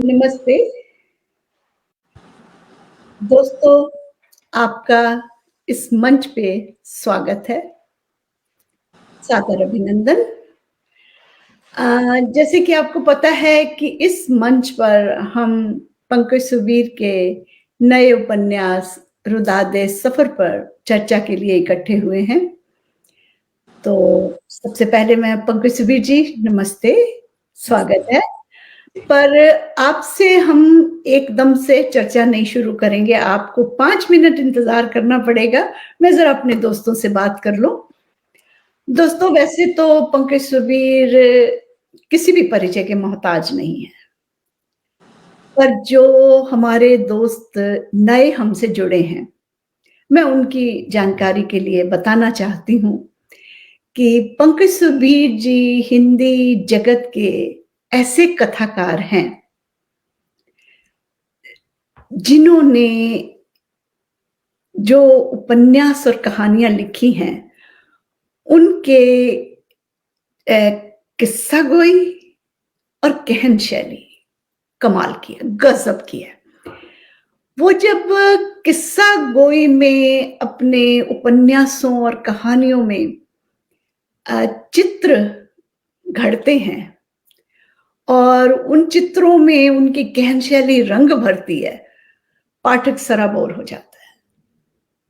नमस्ते दोस्तों, आपका इस मंच पे स्वागत है। सादर अभिनंदन। जैसे कि आपको पता है कि इस मंच पर हम पंकज सुबीर के नए उपन्यास रुदादे सफ़र पर चर्चा के लिए इकट्ठे हुए हैं। तो सबसे पहले मैं पंकज सुबीर जी नमस्ते, स्वागत है। पर आपसे हम एकदम से चर्चा नहीं शुरू करेंगे, आपको 5 मिनट इंतज़ार करना पड़ेगा, मैं ज़रा अपने दोस्तों से बात कर लूँ। दोस्तों वैसे तो पंकज सुबीर किसी भी परिचय के मोहताज नहीं है, पर जो हमारे दोस्त नए हमसे जुड़े हैं, मैं उनकी जानकारी के लिए बताना चाहती हूँ कि पंकज सुबीर जी हिंदी जगत के ऐसे कथाकार हैं जिन्होंने जो उपन्यास और कहानियाँ लिखी हैं, उनके किस्सा-गोई और कहन शैली कमाल की है, गज़ब की है। वो जब किस्सा-गोई में अपने उपन्यासों और कहानियों में चित्र घड़ते हैं और उन चित्रों में उनकी गहन शैली रंग भरती है, पाठक सराबोर हो जाता है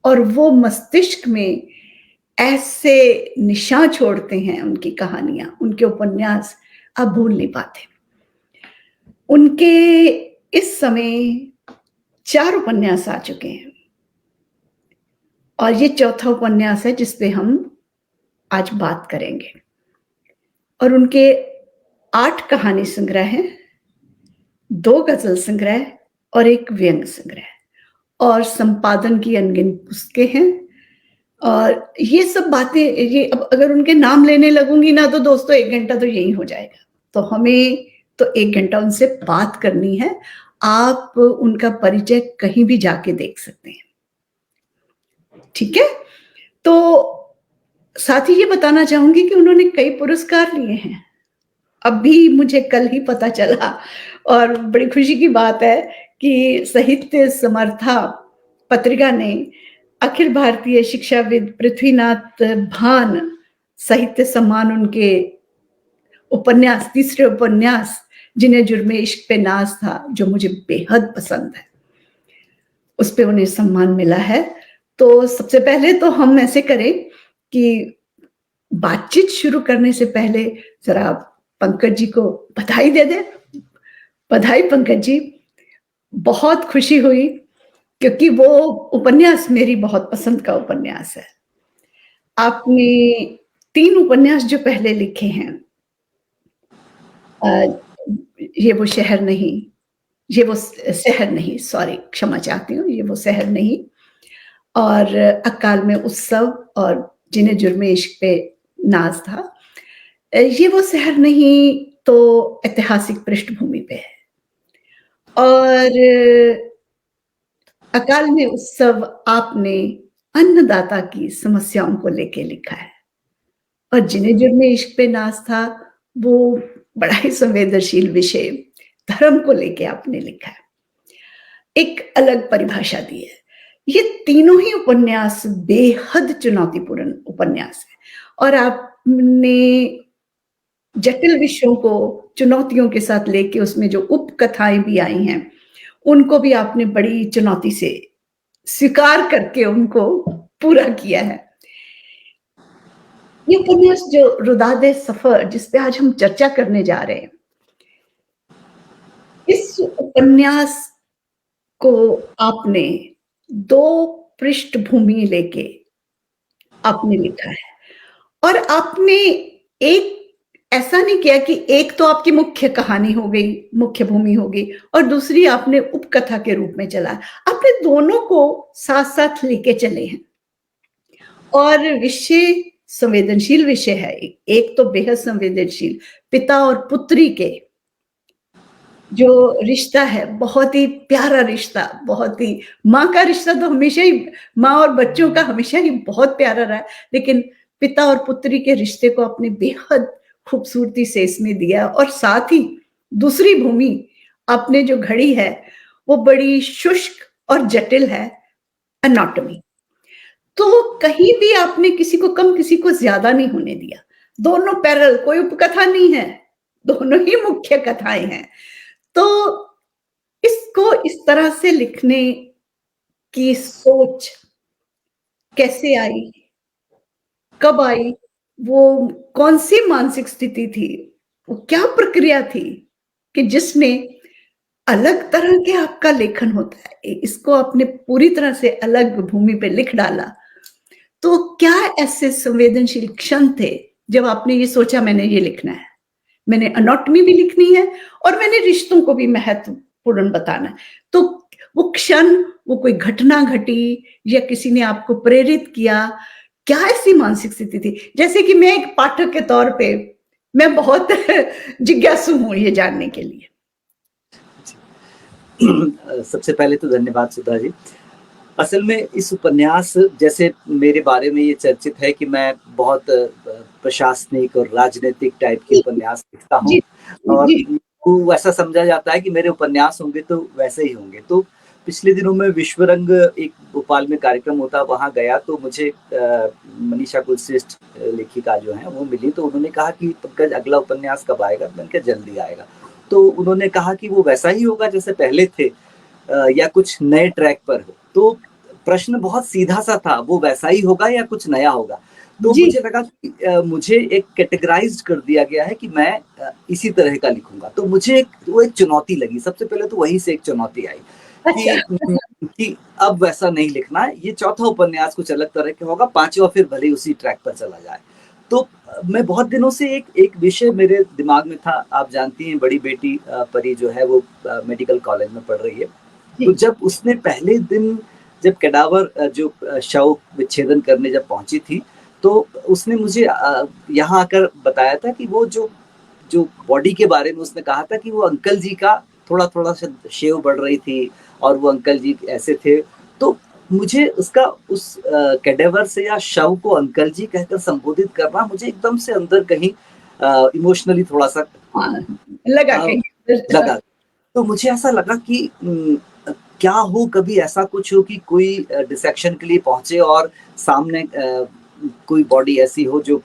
और वो मस्तिष्क में ऐसे निशान छोड़ते हैं उनकी कहानियाँ, उनके उपन्यास, आप भूल नहीं पाते। उनके इस समय 4 उपन्यास आ चुके हैं और ये चौथा उपन्यास है जिस पे हम आज बात करेंगे और उनके 8 कहानी संग्रह हैं, 2 गज़ल संग्रह और 1 व्यंग्य संग्रह और संपादन की अनगिनत पुस्तकें हैं और ये सब बातें ये अब अगर उनके नाम लेने लगूँगी ना तो दोस्तों 1 घंटा तो यही हो जाएगा। तो हमें तो 1 घंटा उनसे बात करनी है। आप उनका परिचय कहीं भी जाके देख सकते हैं। ठीक है? तो साथ ही ये बताना चाहूँगी कि उन्होंने कई पुरस्कार लिए हैं। अभी मुझे कल ही पता चला और बड़ी खुशी की बात है कि साहित्य समर्था पत्रिका ने अखिल भारतीय शिक्षाविद पृथ्वीनाथ भान साहित्य सम्मान उनके उपन्यास तीसरे उपन्यास जिन्हें जुर्मे इश्क पे नाज था, जो मुझे बेहद पसंद है, उस पे उन्हें सम्मान मिला है। तो सबसे पहले तो हम ऐसे करें कि बातचीत शुरू करने से पहले ज़रा आप पंकज जी को बधाई दे दें। बधाई पंकज जी, बहुत खुशी हुई क्योंकि वो उपन्यास मेरी बहुत पसंद का उपन्यास है। आपने 3 उपन्यास जो पहले लिखे हैं अ, ये वो शहर नहीं, ये वो शहर नहीं सॉरी क्षमा चाहती हूँ, ये वो शहर नहीं और अकाल में उत्सव और जिन्हें जुर्मे इश्क पे नाज़ था। ये वो शहर नहीं तो ऐतिहासिक पृष्ठभूमि पे है और अकाल में उत्सव आपने अन्नदाता की समस्याओं को लेके लिखा है और जिन्हें जुर्मे इश्क पे नाज़ था, वो बड़ा ही संवेदनशील विषय धर्म को लेके आपने लिखा है। एक अलग परिभाषा दी है। ये तीनों ही उपन्यास बेहद चुनौतीपूर्ण उपन्यास हैं और आपने जटिल विषयों को चुनौतियों के साथ लेके उसमें जो उपकथाएँ भी आई हैं, उनको भी आपने बड़ी चुनौती से स्वीकार करके उनको पूरा किया है। ये उपन्यास जो रुदादे सफ़र जिस पे आज हम चर्चा करने जा रहे हैं, इस उपन्यास को आपने 2 पृष्ठभूमि लेके आपने लिखा है और आपने एक ऐसा नहीं किया कि एक तो आपकी मुख्य कहानी हो गई, मुख्य भूमि हो गई और दूसरी आपने उपकथा के रूप में चला। आपने दोनों को साथ-साथ लेके चले हैं और विषय संवेदनशील विषय है। एक तो बेहद संवेदनशील पिता और पुत्री के जो रिश्ता है, बहुत ही प्यारा रिश्ता, बहुत ही माँ का रिश्ता तो हमेशा ही माँ और बच्चों का हमेशा ही बहुत प्यारा रहा है, लेकिन पिता और पुत्री के रिश्ते को आपने बेहद खूबसूरती से इसमें दिया और साथ ही दूसरी भूमि आपने जो घड़ी है, वो बड़ी शुष्क और जटिल है, एनाटॉमी। तो कहीं भी आपने किसी को कम, किसी को ज़्यादा नहीं होने दिया। दोनों पैरेलल, कोई उपकथा नहीं है, दोनों ही मुख्य कथाएँ हैं। तो इसको इस तरह से लिखने की सोच कैसे आई? कब आई? वो कौन-सी मानसिक स्थिति थी? वो क्या प्रक्रिया थी कि जिसने अलग तरह के आपका लेखन होता है, इसको आपने पूरी तरह से अलग भूमि पे लिख डाला। तो क्या ऐसे संवेदनशील क्षण थे, जब आपने ये सोचा मैंने ये लिखना है? मैंने एनाटॉमी भी लिखनी है और मैंने रिश्तों को भी महत्वपूर्ण बताना है। तो वो क्षण, वो कोई घटना घटी या किसी ने आपको प्रेरित किया, क्या ऐसी मानसिक स्थिति थी? जैसे कि मैं एक पाठक के तौर पे मैं बहुत जिज्ञासु हूँ ये जानने के लिए। सबसे पहले तो धन्यवाद सुधा जी। असल में इस उपन्यास, जैसे मेरे बारे में ये चर्चित है कि मैं बहुत प्रशासनिक और राजनीतिक टाइप के जी, उपन्यास लिखता हूँ, जी, और जी। वो ऐसा समझा जाता है कि मेरे उपन्यास होंगे तो वैसे ही होंगे। तो पिछले दिनों में विश्वरंग एक भोपाल में कार्यक्रम होता, वहाँ गया तो मुझे मनीषा कुलश्रेष्ठ लेखिका जो हैं वो मिली, तो उन्होंने कहा कि पंकज अगला उपन्यास कब आएगा? मैंने कहा जल्दी आएगा। तो उन्होंने कहा कि वो वैसा ही होगा जैसे पहले थे, या कुछ नए ट्रैक पर हो। तो प्रश्न बहुत सीधा-सा था, वो वैसा ही होगा या कुछ नया होगा? तो जी, मुझे लगा कि मुझे एक कैटेगराइज़्ड कर दिया गया है कि मैं इसी तरह का लिखूँगा। तो मुझे वो एक चुनौती लगी, सबसे पहले तो वहीं से एक चुनौती आई अच्छा। कि अब वैसा नहीं लिखना है, ये चौथा उपन्यास कुछ अलग तरह का होगा, 5वां फिर भले ही उसी ट्रैक पर चला जाए। तो मैं बहुत दिनों से एक एक विषय मेरे दिमाग में था। आप जानती हैं बड़ी बेटी परी जो है वो मेडिकल कॉलेज में पढ़ रही है। तो जी, जब उसने पहले दिन, जब कैडावर शव विच्छेदन करने जब पहुंची थी, तो उसने मुझे यहाँ आकर बताया था कि वो जो जो बॉडी के बारे में उसने कहा था कि वो अंकल जी का थोड़ा-थोड़ा सा शेव बढ़ रही थी और वो अंकल जी ऐसे थे। तो मुझे उसका उस कैडेवर से या शव को अंकल जी कहकर संबोधित करना मुझे एकदम से अंदर कहीं इमोशनली थोड़ा-सा हाँ, लगा अ, कहीं लगा। तो मुझे ऐसा लगा कि क्या हो कभी ऐसा कुछ हो कि कोई डिसेक्शन के लिए पहुँचे और सामने कोई बॉडी ऐसी हो जो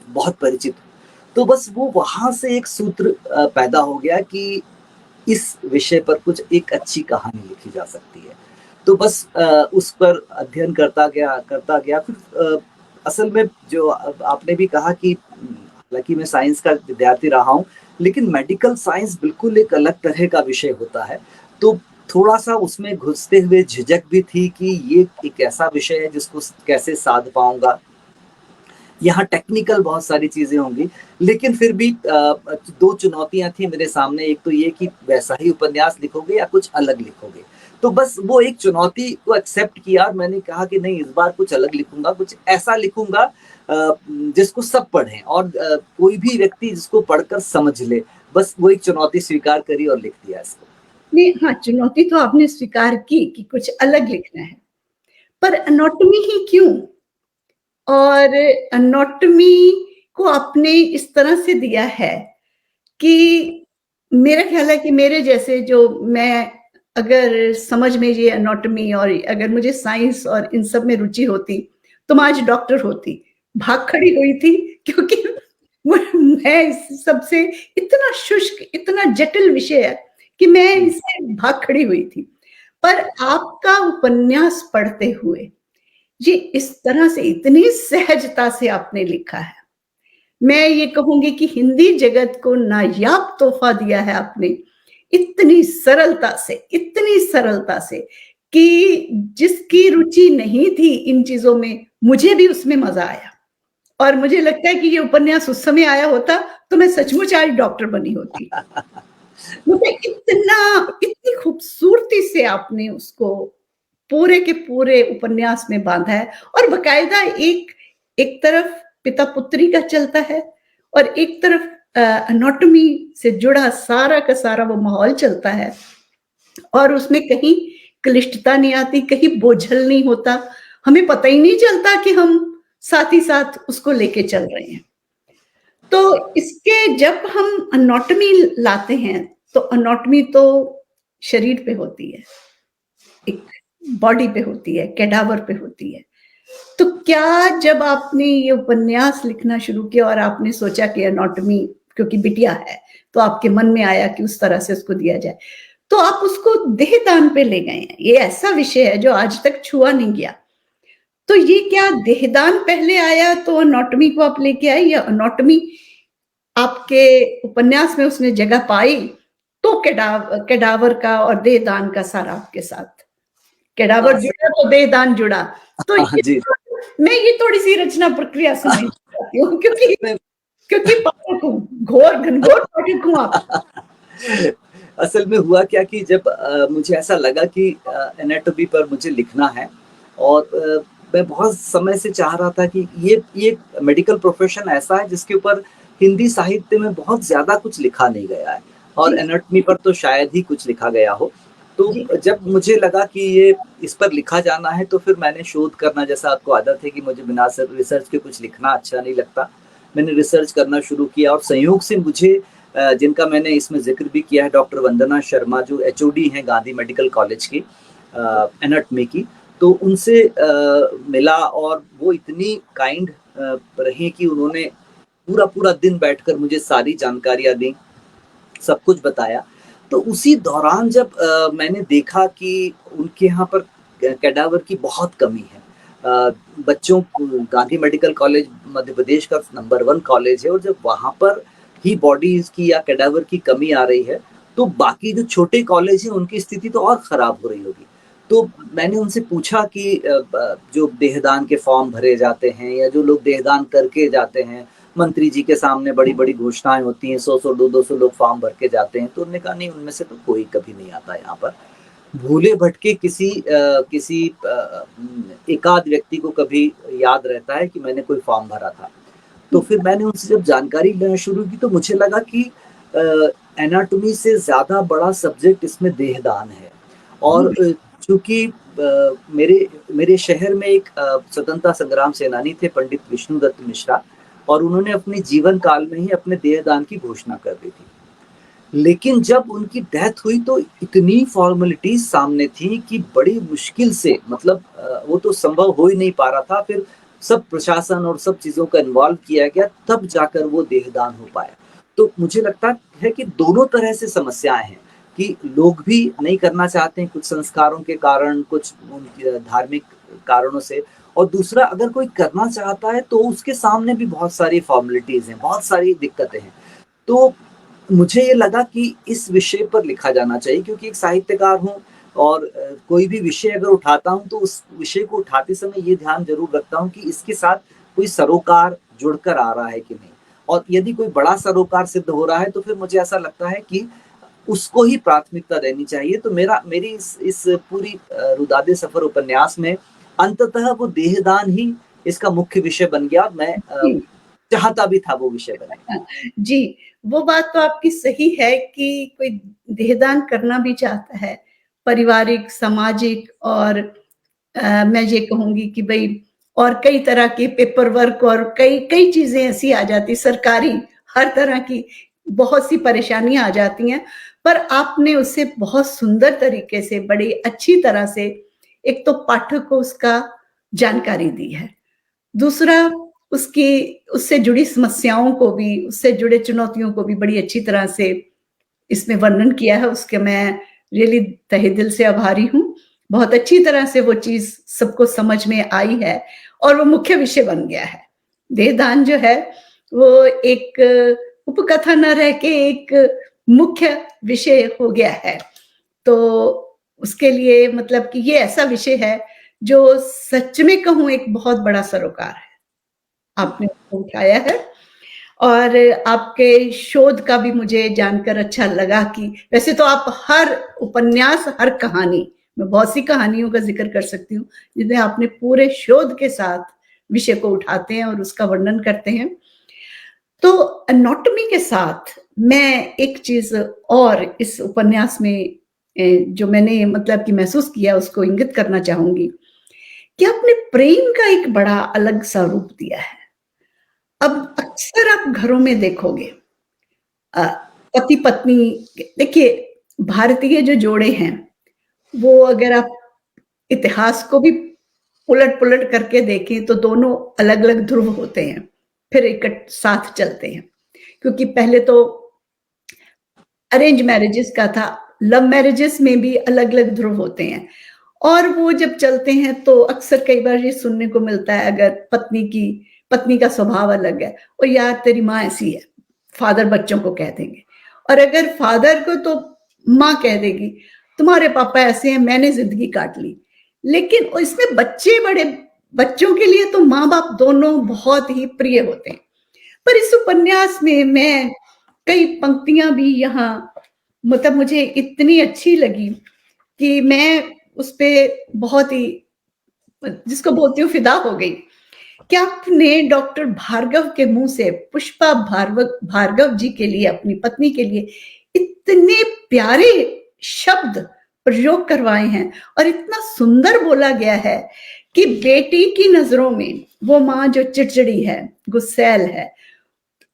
बहुत परिचित हो। तो बस वो वहाँ से एक सूत्र पैदा हो गया कि इस विषय पर कुछ एक अच्छी कहानी लिखी जा सकती है। तो बस उस पर अध्ययन करता गया। फिर असल में जो आपने भी कहा कि हालाँकि मैं साइंस का विद्यार्थी रहा हूँ, लेकिन मेडिकल साइंस बिल्कुल एक अलग तरह का विषय होता है। तो थोड़ा-सा उसमें घुसते हुए झिझक भी थी कि ये एक ऐसा विषय है जिसको कैसे साध पाऊँगा। यहाँ टेक्निकल बहुत सारी चीज़ें होंगी, लेकिन फिर भी 2 चुनौतियाँ थी मेरे सामने। एक तो ये कि वैसा ही उपन्यास लिखोगे या कुछ अलग लिखोगे। तो बस वो एक चुनौती को एक्सेप्ट किया और मैंने कहा कि नहीं, इस बार कुछ अलग लिखूँगा, कुछ ऐसा लिखूँगा जिसको सब पढ़ें और कोई भी व्यक्ति जिसको पढ़कर समझ ले। बस वो एक चुनौती स्वीकार करी और लिख दिया इसको। नहीं, हाँ, चुनौती तो आपने स्वीकार की कि कुछ अलग लिखना है, पर एनाटॉमी ही क्यों? और एनाटॉमी को आपने इस तरह से दिया है कि मेरा ख़्याल है कि मेरे जैसे जो मैं अगर समझ में ये एनाटॉमी और अगर मुझे साइंस और इन सब में रुचि होती, तो मैं आज डॉक्टर होती। भाग खड़ी हुई थी क्योंकि मैं इस सब से इतना शुष्क, इतना जटिल विषय है कि मैं हुँ। इससे भाग खड़ी हुई थी। पर आपका उपन्यास पढ़ते हुए, ये इस तरह से इतनी सहजता से आपने लिखा है। मैं ये कहूँगी कि हिंदी जगत को नायाब तोहफ़ा दिया है आपने, इतनी सरलता से कि जिसकी रुचि नहीं थी इन चीज़ों में, मुझे भी उसमें मज़ा आया। और मुझे लगता है कि ये उपन्यास उस समय आया होता, तो मैं सचमुच आज डॉक्टर बनी होती। मतलब इतनी खूबसूरती से आपने उसको पूरे के पूरे उपन्यास में बाँधा है और बाकायदा एक एक तरफ पिता-पुत्री का चलता है और एक तरफ एनाटॉमी से जुड़ा सारा का सारा वो माहौल चलता है और उसमें कहीं क्लिष्टता नहीं आती, कहीं बोझल नहीं होता। हमें पता ही नहीं चलता कि हम साथ ही साथ उसको लेके चल रहे हैं। तो इसके जब हम एनाटॉमी लाते हैं, तो एनाटॉमी तो शरीर पे होती है, एक बॉडी पे होती है, कैडावर पे होती है। तो क्या जब आपने ये उपन्यास लिखना शुरू किया और आपने सोचा कि एनाटॉमी, क्योंकि बिटिया है, तो आपके मन में आया कि उस तरह से उसको दिया जाए, तो आप उसको देहदान पे ले गए हैं। ये ऐसा विषय है जो आज तक छुआ नहीं गया। तो ये क्या देहदान पहले आया तो एनाटॉमी को आप लेके आए, या एनाटॉमी आपके उपन्यास में उसने जगह पाई तो कैडावर का और देहदान का सारा आपके साथ, कैडावर सर, जुड़ा तो देहदान जुड़ा। तो हाँ ये, जी। मैं ये थोड़ी-सी रचना प्रक्रिया समझना चाहती हूँ, क्योंकि असल में क्योंकि पाठक हूँ, घनघोर पाठक हूँ आप। असल में हुआ क्या कि जब मुझे ऐसा लगा कि एनाटॉमी पर मुझे लिखना है और मैं बहुत समय से चाह रहा था कि ये मेडिकल प्रोफ़ेशन ऐसा है जिसके ऊपर हिंदी साहित्य में बहुत ज़्यादा कुछ लिखा नहीं गया है और जी, एनाटॉमी पर तो शायद ही कुछ लिखा गया हो। तो जी, जब मुझे लगा कि ये इस पर लिखा जाना है तो फिर मैंने शोध करना, जैसा आपको आदत है कि मुझे बिना रिसर्च के कुछ लिखना अच्छा नहीं लगता। मैंने रिसर्च करना शुरू किया और संयोग से मुझे जिनका मैंने इसमें ज़िक्र भी किया है, डॉक्टर वंदना शर्मा जो एचओडी हैं गांधी मेडिकल कॉलेज की एनाटॉमी की, तो उनसे मिला और वो इतनी काइंड रहीं कि उन्होंने पूरा-पूरा दिन बैठकर मुझे सारी जानकारियाँ दी, सब कुछ बताया। तो उसी दौरान जब मैंने देखा कि उनके यहाँ पर कैडावर की बहुत कमी है। बच्चों को गांधी मेडिकल कॉलेज मध्य प्रदेश का नंबर 1 कॉलेज है और जब वहाँ पर ही बॉडीज़ की या कैडावर की कमी आ रही है, तो बाकी जो छोटे कॉलेज हैं उनकी स्थिति तो और खराब हो रही होगी। तो मैंने उनसे पूछा कि जो देहदान के फॉर्म भरे जाते हैं या जो लोग देहदान करके जाते हैं, मंत्री जी के सामने बड़ी-बड़ी घोषणाएँ होती हैं, 100-100 200-200 लोग फॉर्म भर के जाते हैं, तो उन्होंने कहा नहीं उनमें से तो कोई कभी नहीं आता यहाँ पर। भूले-भटके किसी एकाध व्यक्ति को कभी याद रहता है कि मैंने कोई फॉर्म भरा था। तो फिर मैंने उनसे जब जानकारी लेना शुरू की तो मुझे लगा कि एनाटॉमी से ज़्यादा बड़ा सब्जेक्ट इसमें देहदान है और चूँकि मेरे मेरे शहर में एक स्वतंत्रता संग्राम सेनानी थे पंडित विष्णुदत्त मिश्रा और उन्होंने अपने जीवन काल में ही अपने देहदान की घोषणा कर दी थी। लेकिन जब उनकी डेथ हुई तो इतनी फ़ॉर्मेलिटीज़ सामने थी कि बड़ी मुश्किल से मतलब वो तो संभव हो ही नहीं पा रहा था। फिर सब प्रशासन और सब चीज़ों का इन्वॉल्व किया गया तब जाकर वो देहदान हो पाया। तो मुझे लगता है कि दोनों तरह से समस्याएँ हैं कि लोग भी नहीं करना चाहते हैं कुछ संस्कारों के कारण, कुछ उनके धार्मिक कारणों से और दूसरा अगर कोई करना चाहता है तो उसके सामने भी बहुत सारी फ़ॉर्मेलिटीज़ हैं, बहुत सारी दिक्कतें हैं। तो मुझे ये लगा कि इस विषय पर लिखा जाना चाहिए क्योंकि एक साहित्यकार हूँ और कोई भी विषय अगर उठाता हूँ तो उस विषय को उठाते समय ये ध्यान ज़रूर रखता हूँ कि इसके साथ कोई सरोकार जुड़कर आ रहा है कि नहीं। और यदि कोई बड़ा सरोकार सिद्ध हो रहा है तो फिर मुझे ऐसा लगता है कि उसको ही प्राथमिकता देनी चाहिए। तो मेरी इस पूरी रुदादे सफ़र उपन्यास में अंततः वो देहदान ही इसका मुख्य विषय बन गया और मैं जी, चाहता भी था वो विषय बने। जी, वो बात तो आपकी सही है कि कोई देहदान करना भी चाहता है, पारिवारिक, सामाजिक और मैं ये कहूँगी कि भई और कई तरह के पेपर वर्क और कई कई चीज़ें ऐसी आ जाती, सरकारी, हर तरह की बहुत सी परेशानियाँ आ जाती हैं, पर आपने उसे बहुत सुंदर तरीके से, बड़ी अच्छी तरह से एक तो पाठक को उसका जानकारी दी है। दूसरा, उसकी उससे जुड़ी समस्याओं को भी, उससे जुड़े चुनौतियों को भी बड़ी अच्छी तरह से इसमें वर्णन किया है, उसके मैं रियली तहे दिल से आभारी हूँ। बहुत अच्छी तरह से वो चीज़ सबको समझ में आई है और वो मुख्य विषय बन गया है। देहदान जो है, वो एक उपकथा न रह के एक मुख्य विषय हो गया है। तो उसके लिए मतलब कि ये ऐसा विषय है, जो सच में कहूँ एक बहुत बड़ा सरोकार है। आपने उसको उठाया है और आपके शोध का भी मुझे जानकर अच्छा लगा कि वैसे तो आप हर उपन्यास, हर कहानी, मैं बहुत सी कहानियों का ज़िक्र कर सकती हूँ, जिन्हें आपने पूरे शोध के साथ विषय को उठाते हैं और उसका वर्णन करते हैं। तो एनाटॉमी के साथ मैं एक चीज़ और इस उपन्यास में जो मैंने मतलब कि महसूस किया उसको इंगित करना चाहूँगी, कि आपने प्रेम का एक बड़ा अलग-सा रूप दिया है। अब अक्सर आप घरों में देखोगे अ, पति पत्नी, देखिए भारतीय जो जोड़े हैं, वो अगर आप इतिहास को भी उलट-पुलट करके देखें तो दोनों अलग-अलग ध्रुव होते हैं, फिर साथ चलते हैं। क्योंकि पहले तो अरेंज मैरेजेस का था, लव मैरेजेस में भी अलग-अलग ध्रुव होते हैं। और वो जब चलते हैं तो अक्सर कई बार ये सुनने को मिलता है, अगर पत्नी का स्वभाव अलग है, "ओह यार तेरी माँ ऐसी है", फादर बच्चों को कह देंगे। और अगर फादर को तो माँ कह देगी, "तुम्हारे पापा ऐसे हैं, मैंने ज़िंदगी काट ली।" लेकिन इसमें बच्चों के लिए तो माँ-बाप दोनों बहुत ही प्रिय होते हैं। पर इस उपन्यास में मैं कई पंक्तियाँ भी यहाँ, मतलब मुझे इतनी अच्छी लगी कि मैं उसपे बहुत ही, जिसको बोलती हूँ, फिदा हो गई। क्या आपने डॉक्टर भार्गव के मुँह से पुष्पा भार्गव जी के लिए, अपनी पत्नी के लिए इतने प्यारे शब्द प्रयोग करवाए हैं और इतना सुंदर बोला गया है कि बेटी की नज़रों में वो माँ जो चिड़चिड़ी है, गुस्सैल है,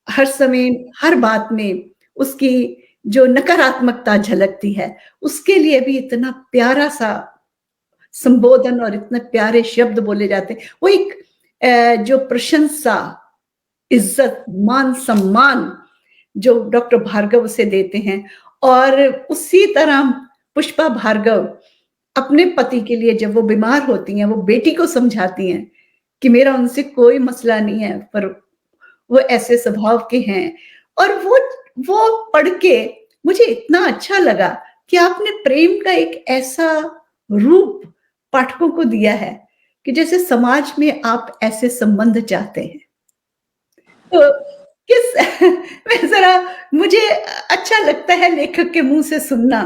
हर समय, हर बात में उसकी जो नकारात्मकता झलकती है, उसके लिए भी इतना प्यारा-सा संबोधन और इतने प्यारे शब्द बोले जाते हैं। वो एक जो प्रशंसा, इज़्ज़त, मान-सम्मान जो डॉक्टर भार्गव उसे देते हैं, और उसी तरह पुष्पा भार्गव अपने पति के लिए जब वो बीमार होती हैं, वो बेटी को समझाती हैं कि मेरा उनसे कोई मसला नहीं है, पर वो ऐसे स्वभाव के हैं। और वो पढ़ के मुझे इतना अच्छा लगा कि आपने प्रेम का एक ऐसा रूप पाठकों को दिया है कि जैसे समाज में आप ऐसे संबंध चाहते हैं। तो किस मैं ज़रा मुझे अच्छा लगता है लेखक के मुँह से सुनना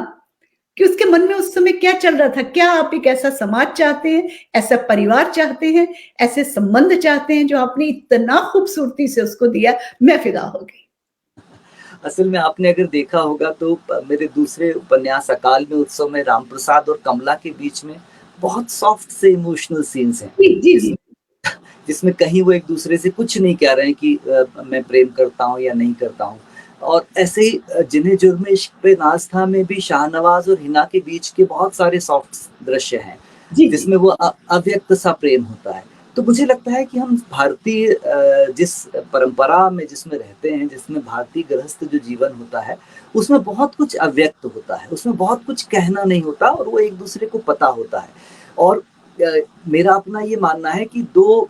कि उसके मन में उस समय क्या चल रहा था? क्या आप एक ऐसा समाज चाहते हैं, ऐसा परिवार चाहते हैं, ऐसे संबंध चाहते हैं जो आपने इतना खूबसूरती से उसको दिया, मैं फ़िदा हो गई। असल में आपने अगर देखा होगा तो मेरे दूसरे उपन्यास अकाल में उत्सव में रामप्रसाद और कमला के बीच में बहुत सॉफ्ट से इमोशनल सीन्स हैं, जी, जी, जी। जिसमें जिसमें कहीं वो एक-दूसरे से कुछ नहीं कह रहे हैं कि मैं प्रेम करता हूँ या नहीं करता हूँ। और ऐसे ही जिन्हें जुर्म इश्क पे नाज़ था में भी शाहनवाज़ और हिना के बीच के बहुत सारे सॉफ्ट दृश्य हैं, जी, जी। जिसमें वो अव्यक्त सा प्रेम होता है। तो मुझे लगता है कि हम भारतीय जिस परंपरा में जिसमें रहते हैं, जिसमें भारतीय गृहस्थ जो जीवन होता है, उसमें बहुत कुछ अव्यक्त होता है, उसमें बहुत कुछ कहना नहीं होता और वो एक-दूसरे को पता होता है। और अ, मेरा अपना ये मानना है कि 2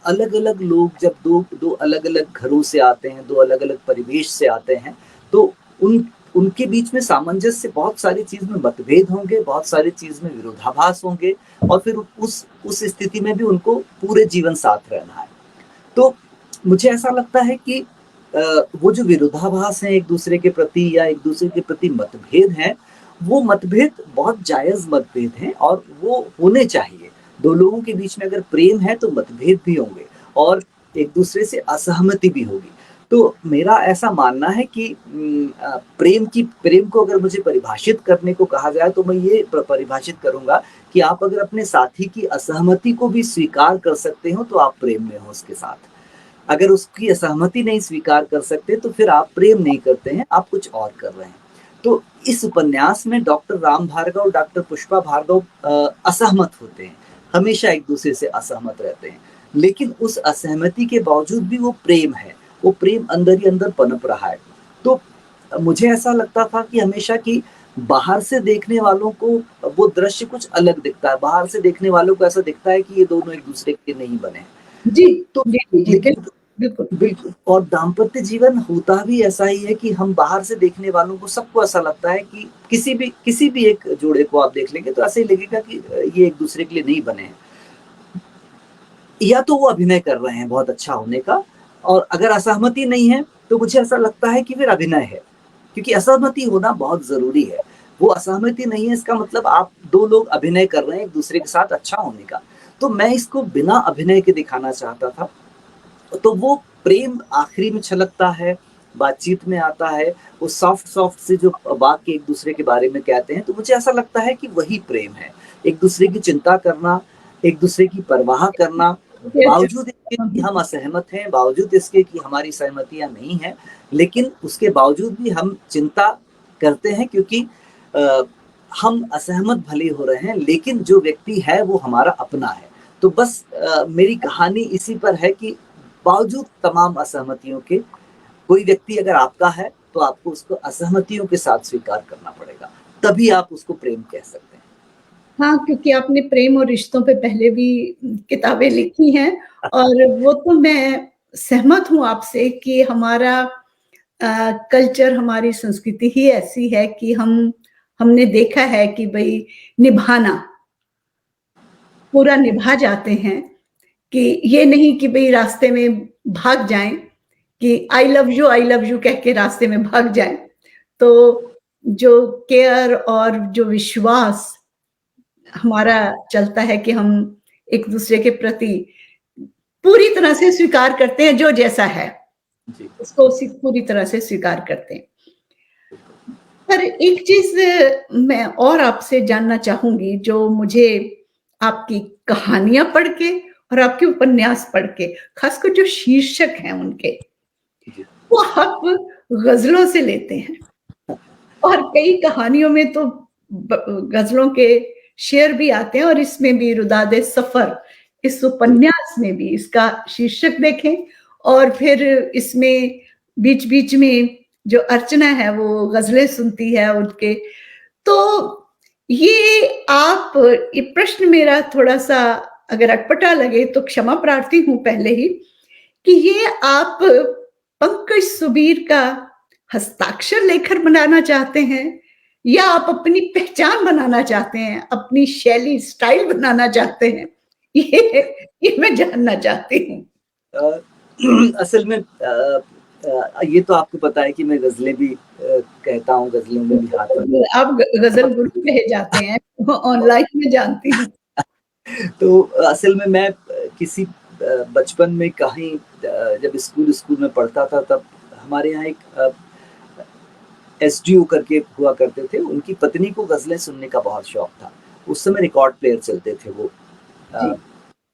अलग-अलग लोग जब 2 अलग-अलग घरों से आते हैं, 2 अलग-अलग परिवेश से आते हैं, तो उनके बीच में सामंजस्य, बहुत सारी चीज़ में मतभेद होंगे, बहुत सारी चीज़ में विरोधाभास होंगे और फिर उस स्थिति में भी उनको पूरे जीवन साथ रहना है। तो मुझे ऐसा लगता है कि वो जो विरोधाभास हैं एक-दूसरे के प्रति या एक-दूसरे के प्रति मतभेद हैं, वो मतभेद बहुत जायज़ मतभेद हैं और वो होने चाहिए। 2 लोगों के बीच में अगर प्रेम है तो मतभेद भी होंगे और एक-दूसरे से असहमति भी होगी। तो मेरा ऐसा मानना है कि प्रेम को अगर मुझे परिभाषित करने को कहा जाए तो मैं ये परिभाषित करूँगा कि आप अगर अपने साथी की असहमति को भी स्वीकार कर सकते हो, तो आप प्रेम में हो उसके साथ। अगर उसकी असहमति नहीं स्वीकार कर सकते, तो फिर आप प्रेम नहीं करते हैं, आप कुछ और कर रहे हैं। तो इस उपन्यास में डॉक्टर राम भार्गव और डॉक्टर पुष्पा भार्गव असहमत होते हैं, हमेशा एक-दूसरे से असहमत रहते हैं। लेकिन उस असहमति के बावजूद भी वो प्रेम है, वो प्रेम अंदर ही अंदर पनप रहा है। तो मुझे ऐसा लगता था कि हमेशा कि बाहर से देखने वालों को वो दृश्य कुछ अलग दिखता है, बाहर से देखने वालों को ऐसा दिखता है कि ये दोनों एक-दूसरे के नहीं बने हैं। जी, तो जी, जी, जी, लेकिन बिल्कुल। बिल्कुल और दाम्पत्य जीवन होता भी ऐसा ही है कि हम बाहर से देखने वालों को सबको ऐसा लगता है कि किसी भी एक जोड़े को आप देख लेंगे तो ऐसे ही लगेगा कि ये एक-दूसरे के लिए नहीं बने हैं। या तो वो अभिनय कर रहे हैं बहुत अच्छा होने का और अगर असहमति नहीं है, तो मुझे ऐसा लगता है कि फिर अभिनय है। क्योंकि असहमति होना बहुत ज़रूरी है। वो असहमति नहीं है इसका मतलब आप 2 लोग अभिनय कर रहे हैं एक-दूसरे के साथ अच्छा होने का। तो मैं इसको बिना अभिनय के दिखाना चाहता था। तो वो प्रेम आखिरी में छलकता है, बातचीत में आता है, वो सॉफ्ट-सॉफ्ट से जो वाक्य एक-दूसरे के बारे में कहते हैं, तो मुझे ऐसा लगता है कि वही प्रेम है। एक-दूसरे की चिंता करना, एक-दूसरे की परवाह करना बावजूद इसके कि हम असहमत हैं, बावजूद इसके कि हमारी सहमतियां नहीं हैं, लेकिन उसके बावजूद भी हम चिंता करते हैं, क्योंकि हम असहमत भले हो रहे हैं लेकिन जो व्यक्ति है वो हमारा अपना है। तो बस मेरी कहानी इसी पर है कि बावजूद तमाम असहमतियों के, कोई व्यक्ति अगर आपका है तो आपको उसको असहमतियों के साथ स्वीकार करना पड़ेगा, तभी आप उसको प्रेम कह सकते हैं। हाँ, क्योंकि आपने प्रेम और रिश्तों पे पहले भी किताबें लिखी हैं और वो तो मैं सहमत हूँ आपसे कि हमारा कल्चर, हमारी संस्कृति ही ऐसी है कि हमने देखा है कि भई निभाना, पूरा निभा जाते हैं कि ये नहीं कि भई रास्ते में भाग जाएँ, कि आई लव यू कह के रास्ते में भाग जाएँ। तो जो केयर और जो विश्वास हमारा चलता है कि हम एक-दूसरे के प्रति पूरी तरह से स्वीकार करते हैं, जो जैसा है, जी, उसको उसी पूरी तरह से स्वीकार करते हैं। पर एक चीज़ मैं और आपसे जानना चाहूँगी, जो मुझे आपकी कहानियाँ पढ़ के और आपके उपन्यास पढ़ के, खासकर जो शीर्षक हैं उनके, जी। वो आप गज़लों से लेते हैं और कई कहानियों में तो गज़लों के शेर भी आते हैं और इसमें भी रुदादे सफ़र, इस उपन्यास में भी इसका शीर्षक देखें और फिर इसमें बीच-बीच में जो अर्चना है वो गज़लें सुनती है उनके। तो ये आप ये प्रश्न मेरा थोड़ा-सा अगर अटपटा लगे तो क्षमा प्रार्थी हूँ पहले ही, कि ये आप पंकज सुबीर का हस्ताक्षर लेखन बनाना चाहते हैं या आप अपनी पहचान बनाना चाहते हैं, अपनी शैली, स्टाइल बनाना चाहते हैं? ये मैं जानना चाहती हूँ। अ, असल में ये तो आपको पता है कि मैं गज़लें भी कहता हूँ, गज़लों में भी हाथ रखता आप गज़ल गुरु कहे जाते हैं, ऑनलाइन में जानती हूँ। हूँ। तो असल में मैं किसी बचपन में कहीं जब स्कूल में पढ़ता था, तब हमारे यहाँ एक एसडीओ करके हुआ करते थे, उनकी पत्नी को गज़लें सुनने का बहुत शौक था। उस समय रिकॉर्ड प्लेयर चलते थे वो, अ, जी,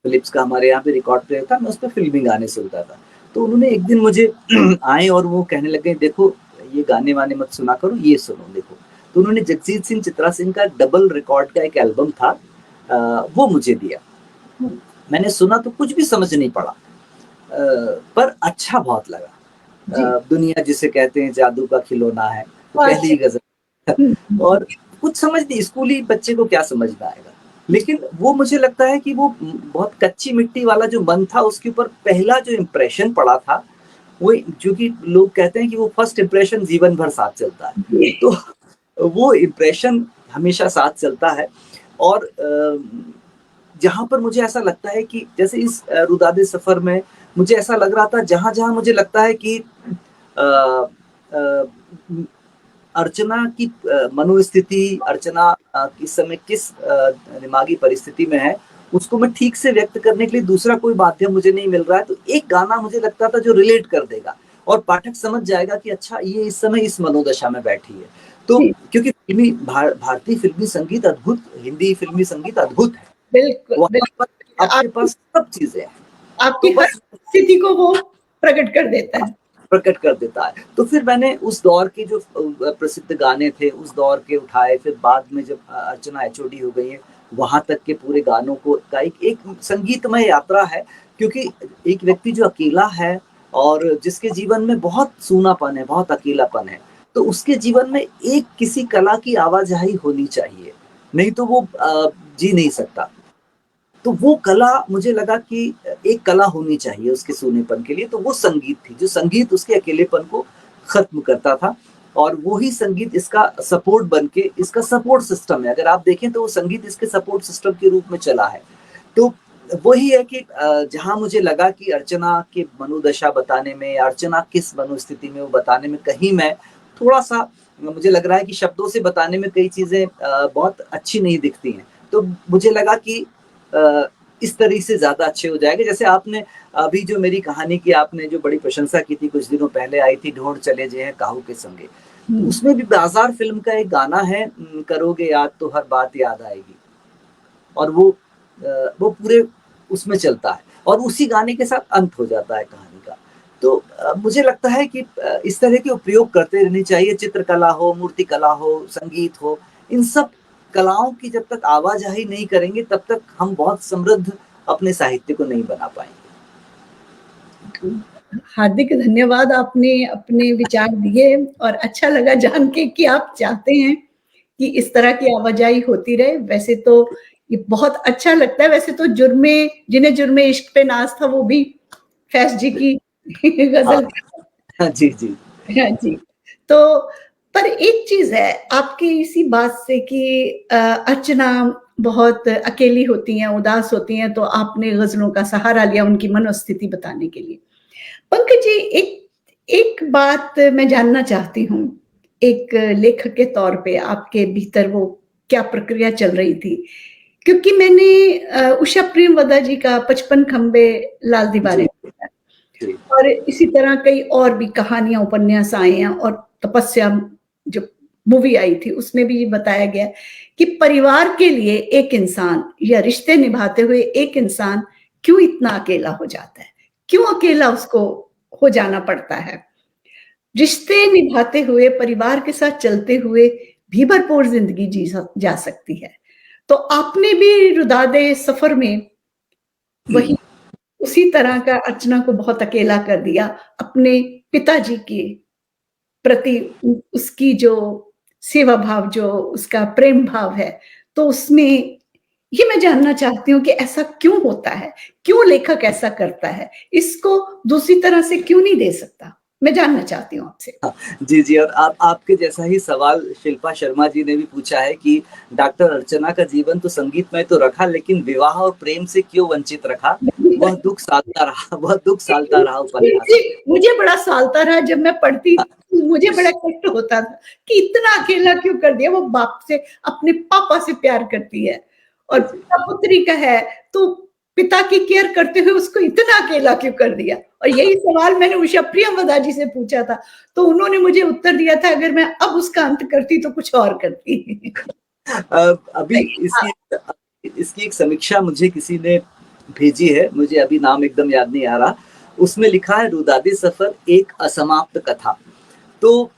फिलिप्स का हमारे यहाँ पे रिकॉर्ड प्लेयर था, मैं उसपे फ़िल्मी गाने सुनता था। तो उन्होंने एक दिन मुझे आए और वो कहने लगे, देखो ये गाने-वाने मत सुना करो, ये सुनो देखो। तो उन्होंने जगजीत सिंह, चित्रा सिंह का डबल रिकॉर्ड का एक एल्बम था, वो मुझे दिया। हुँ, मैंने सुना तो कुछ भी समझ नहीं पड़ा, पर अच्छा बहुत लगा। जी, दुनिया जिसे कहते हैं जादू का खिलौना है, तो अच्छा, पहली गज़ल। हुँ, हुँ, और कुछ समझ नहीं, स्कूली बच्चे को क्या समझ में आएगा। लेकिन वो मुझे लगता है कि वो बहुत कच्ची मिट्टी वाला जो मन था, उसके ऊपर पहला जो इम्प्रेशन पड़ा था, वो जो कि लोग कहते हैं कि वो फर्स्ट इम्प्रेशन जीवन भर साथ चलता है। जी, तो वो इम्प्रेशन हमेशा साथ चलता है। और जहाँ पर मुझे ऐसा लगता है कि जैसे इस रुदादे सफ़र में मुझे ऐसा लग रहा था, जहाँ-जहाँ मुझे लगता है कि अ अ, अर्चना की मनोस्थिति, अर्चना किस समय किस दिमागी परिस्थिति में है, उसको मैं ठीक से व्यक्त करने के लिए दूसरा कोई माध्यम मुझे नहीं मिल रहा है, तो एक गाना मुझे लगता था जो रिलेट कर देगा और पाठक समझ जाएगा कि अच्छा ये इस समय इस मनोदशा में बैठी है। तो जी, क्योंकि भारतीय फ़िल्मी संगीत अद्भुत, हिंदी फ़िल्मी संगीत अद्भुत है। बिल्कुल, वहाँ पर बिल्कुल। आपके आपकी पास सब चीज़ें हैं। आपकी तो हर बस स्थिति को वो प्रकट कर देता है। प्रकट कर देता है। तो फिर मैंने उस दौर के जो प्रसिद्ध गाने थे, उस दौर के उठाए, फिर बाद में जब अर्चना एचओडी हो गई हैं, वहाँ तक के पूरे गानों को का एक एक संगीतमय यात्रा है, क्योंकि एक व्यक्ति जो अकेला है और जिसके जीवन में बहुत सूनापन है, बहुत अकेलापन है, तो उसके जीवन में एक किसी कला की आवाजाही होनी चाहिए, नहीं तो वो जी नहीं सकता। तो वो कला मुझे लगा कि एक कला होनी चाहिए उसके सूनेपन के लिए, तो वो संगीत थी, जो संगीत उसके अकेलेपन को खत्म करता था। और वो ही संगीत इसका सपोर्ट बन के, इसका सपोर्ट सिस्टम है। अगर आप देखें तो वो संगीत इसके सपोर्ट सिस्टम के रूप में चला है। तो वही है कि जहाँ मुझे लगा कि अर्चना की मनोदशा बताने में, अर्चना किस मनोस्थिति में वो बताने में कहीं मैं थोड़ा-सा, मुझे लग रहा है कि शब्दों से बताने में कई चीज़ें बहुत अच्छी नहीं दिखती हैं। तो मुझे लगा कि अ, इस तरह से ज़्यादा अच्छे हो जाएँगे। जैसे आपने अभी जो मेरी कहानी की आपने जो बड़ी प्रशंसा की थी, कुछ दिनों पहले आई थी, ढोर चले जे हैं काहू के संगे। तो हुँ, उसमें भी बाज़ार फ़िल्म का एक गाना है, करोगे याद तो हर बात याद आएगी। और वो पूरे उसमें चलता है। और उसी गाने के साथ अंत हो जाता है कहानी का। तो मुझे लगता है कि इस तरह के प्रयोग करते रहने चाहिए, चित्रकला हो, मूर्तिकला हो, संगीत हो, इन सब कलाओं की जब तक आवाजाही नहीं करेंगे तब तक हम बहुत समृद्ध अपने साहित्य को नहीं बना पाएँगे। हार्दिक धन्यवाद, आपने अपने विचार दिए और अच्छा लगा जान के कि आप चाहते हैं कि इस तरह की आवाजाही होती रहे। वैसे तो ये बहुत अच्छा लगता है, वैसे तो जिन्हें जुर्मे इश्क पे नाज था वो भी फैज़ जी की हाँ, गज़ल हाँ, जी, जी। हाँ जी। तो पर एक चीज़ है आपकी इसी बात से कि अर्चना बहुत अकेली होती हैं, उदास होती हैं, तो आपने गज़लों का सहारा लिया उनकी मनोस्थिति बताने के लिए। पंकज जी, एक एक बात मैं जानना चाहती हूँ, एक लेखक के तौर पे आपके भीतर वो क्या प्रक्रिया चल रही थी? क्योंकि मैंने उषा प्रेमवदा जी का 55 खंबे लाल दीवारें जी, पढ़ा जी। और इसी तरह कई और भी कहानियाँ, उपन्यास आए हैं और तपस्या जो मूवी आई थी, उसमें भी ये बताया गया कि परिवार के लिए एक इंसान या रिश्ते निभाते हुए एक इंसान क्यों इतना अकेला हो जाता है? क्यों अकेला उसको हो जाना पड़ता है? रिश्ते निभाते हुए, परिवार के साथ चलते हुए भी भरपूर ज़िंदगी जा सकती है। तो आपने भी रुदादे सफ़र में वही उसी तरह का अर्चना को बहुत अकेला कर दिया, अपने पिताजी के प्रति उसकी जो सेवा भाव, जो उसका प्रेम भाव है, तो उसमें ये मैं जानना चाहती हूँ कि ऐसा क्यों होता है? क्यों लेखक ऐसा करता है? इसको दूसरी तरह से क्यों नहीं दे सकता? मैं जानना चाहती हूँ आपसे। हाँ, जी, जी और आपके जैसा ही सवाल शिल्पा शर्मा जी ने भी पूछा है कि डॉक्टर अर्चना का जीवन तो संगीतमय तो रखा लेकिन विवाह और प्रेम से क्यों वंचित रखा? वह दुःख सालता रहा वह दुःख सालता रहा उपन्यास में। मुझे बड़ा सालता रहा जब मैं पढ़ती थी, मुझे बड़ा कष्ट होता था कि इतना अकेला क्यों कर दिया? वो बाप से, अपने पापा से प्यार करती है और जी, जी। पिता पुत्री का है, तो पिता की केयर करते हुए उसको इतना अकेला क्यों कर दिया? और यही सवाल मैंने उषा प्रियंवदा जी से पूछा था, तो उन्होंने मुझे उत्तर दिया था अगर मैं अब उसका अंत करती तो कुछ और करती। अभी इसकी एक समीक्षा मुझे किसी ने भेजी है, मुझे अभी नाम एकदम याद नहीं आ रहा। उसमें लिखा है रुदादे सफ़र एक असमाप्त कथा। तो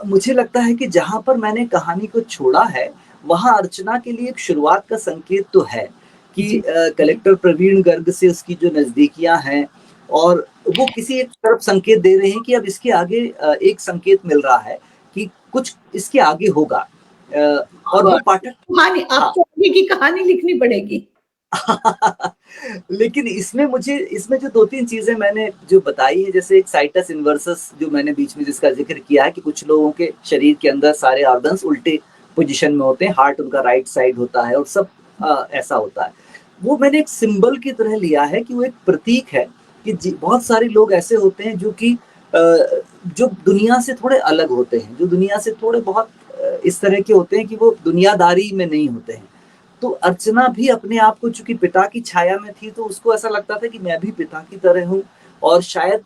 मुझे लगता है कि जहाँ पर मैंने कहानी को छोड़ा है, वहाँ अर्चना के लिए एक शुरुआत का संकेत तो है कि जी, कलेक्टर प्रवीण गर्ग से उसकी जो नज़दीकियाँ हैं और वो किसी एक तरफ संकेत दे रहे हैं कि अब इसके आगे एक संकेत मिल रहा है कि कुछ इसके आगे होगा। और वो पाठक कहानी हाँ। आपको आगे की कहानी लिखनी पड़ेगी। लेकिन इसमें जो 2-3 चीज़ें मैंने जो बताई हैं, जैसे एक साइटस इन्वर्सस जो मैंने बीच में जिसका ज़िक्र किया है कि कुछ लोगों के शरीर के अंदर सारे ऑर्गन्स उल्टे पोज़ीशन में होते हैं, हार्ट उनका राइट साइड होता है और सब ऐसा होता है। वो मैंने एक सिंबल की तरह लिया है कि वो एक प्रतीक है कि बहुत सारे लोग ऐसे होते हैं जो कि जो दुनिया से थोड़े अलग होते हैं, जो दुनिया से थोड़े बहुत इस तरह के होते हैं कि वो दुनियादारी में नहीं होते हैं। तो अर्चना भी अपने आप को चूँकि पिता की छाया में थी, तो उसको ऐसा लगता था कि मैं भी पिता की तरह हूँ और शायद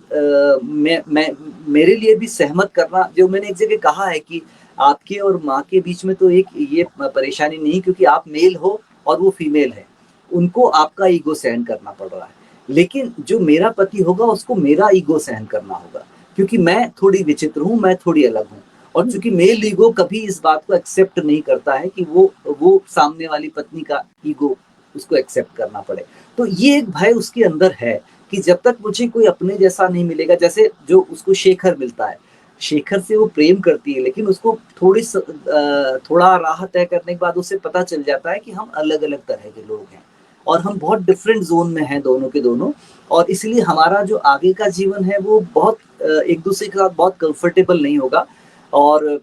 मैं मेरे लिए भी सहमत करना जो मैंने एक जगह कहा है कि आपके और माँ के बीच में तो एक ये परेशानी नहीं क्योंकि आप मेल हो और वो फीमेल है। उनको आपका ईगो सहन करना पड़ रहा है। लेकिन जो मेरा पति होगा उसको मेरा ईगो सहन करना होगा, क्योंकि मैं थोड़ी विचित्र हूँ, मैं थोड़ी अलग हूँ। और चूँकि मेल ईगो कभी इस बात को एक्सेप्ट नहीं करता है कि वो सामने वाली पत्नी का ईगो उसको एक्सेप्ट करना पड़े। तो ये एक भय उसके अंदर है कि जब तक मुझे कोई अपने जैसा नहीं मिलेगा, जैसे जो उसको शेखर मिलता है। शेखर से वो प्रेम करती है लेकिन उसको थोड़ा राह तय करने के बाद उसे पता चल जाता है कि हम अलग-अलग तरह के लोग हैं और हम बहुत डिफरेंट ज़ोन में हैं दोनों के दोनों और इसलिए हमारा जो आगे का जीवन है वो बहुत एक-दूसरे के साथ बहुत कंफर्टेबल नहीं होगा और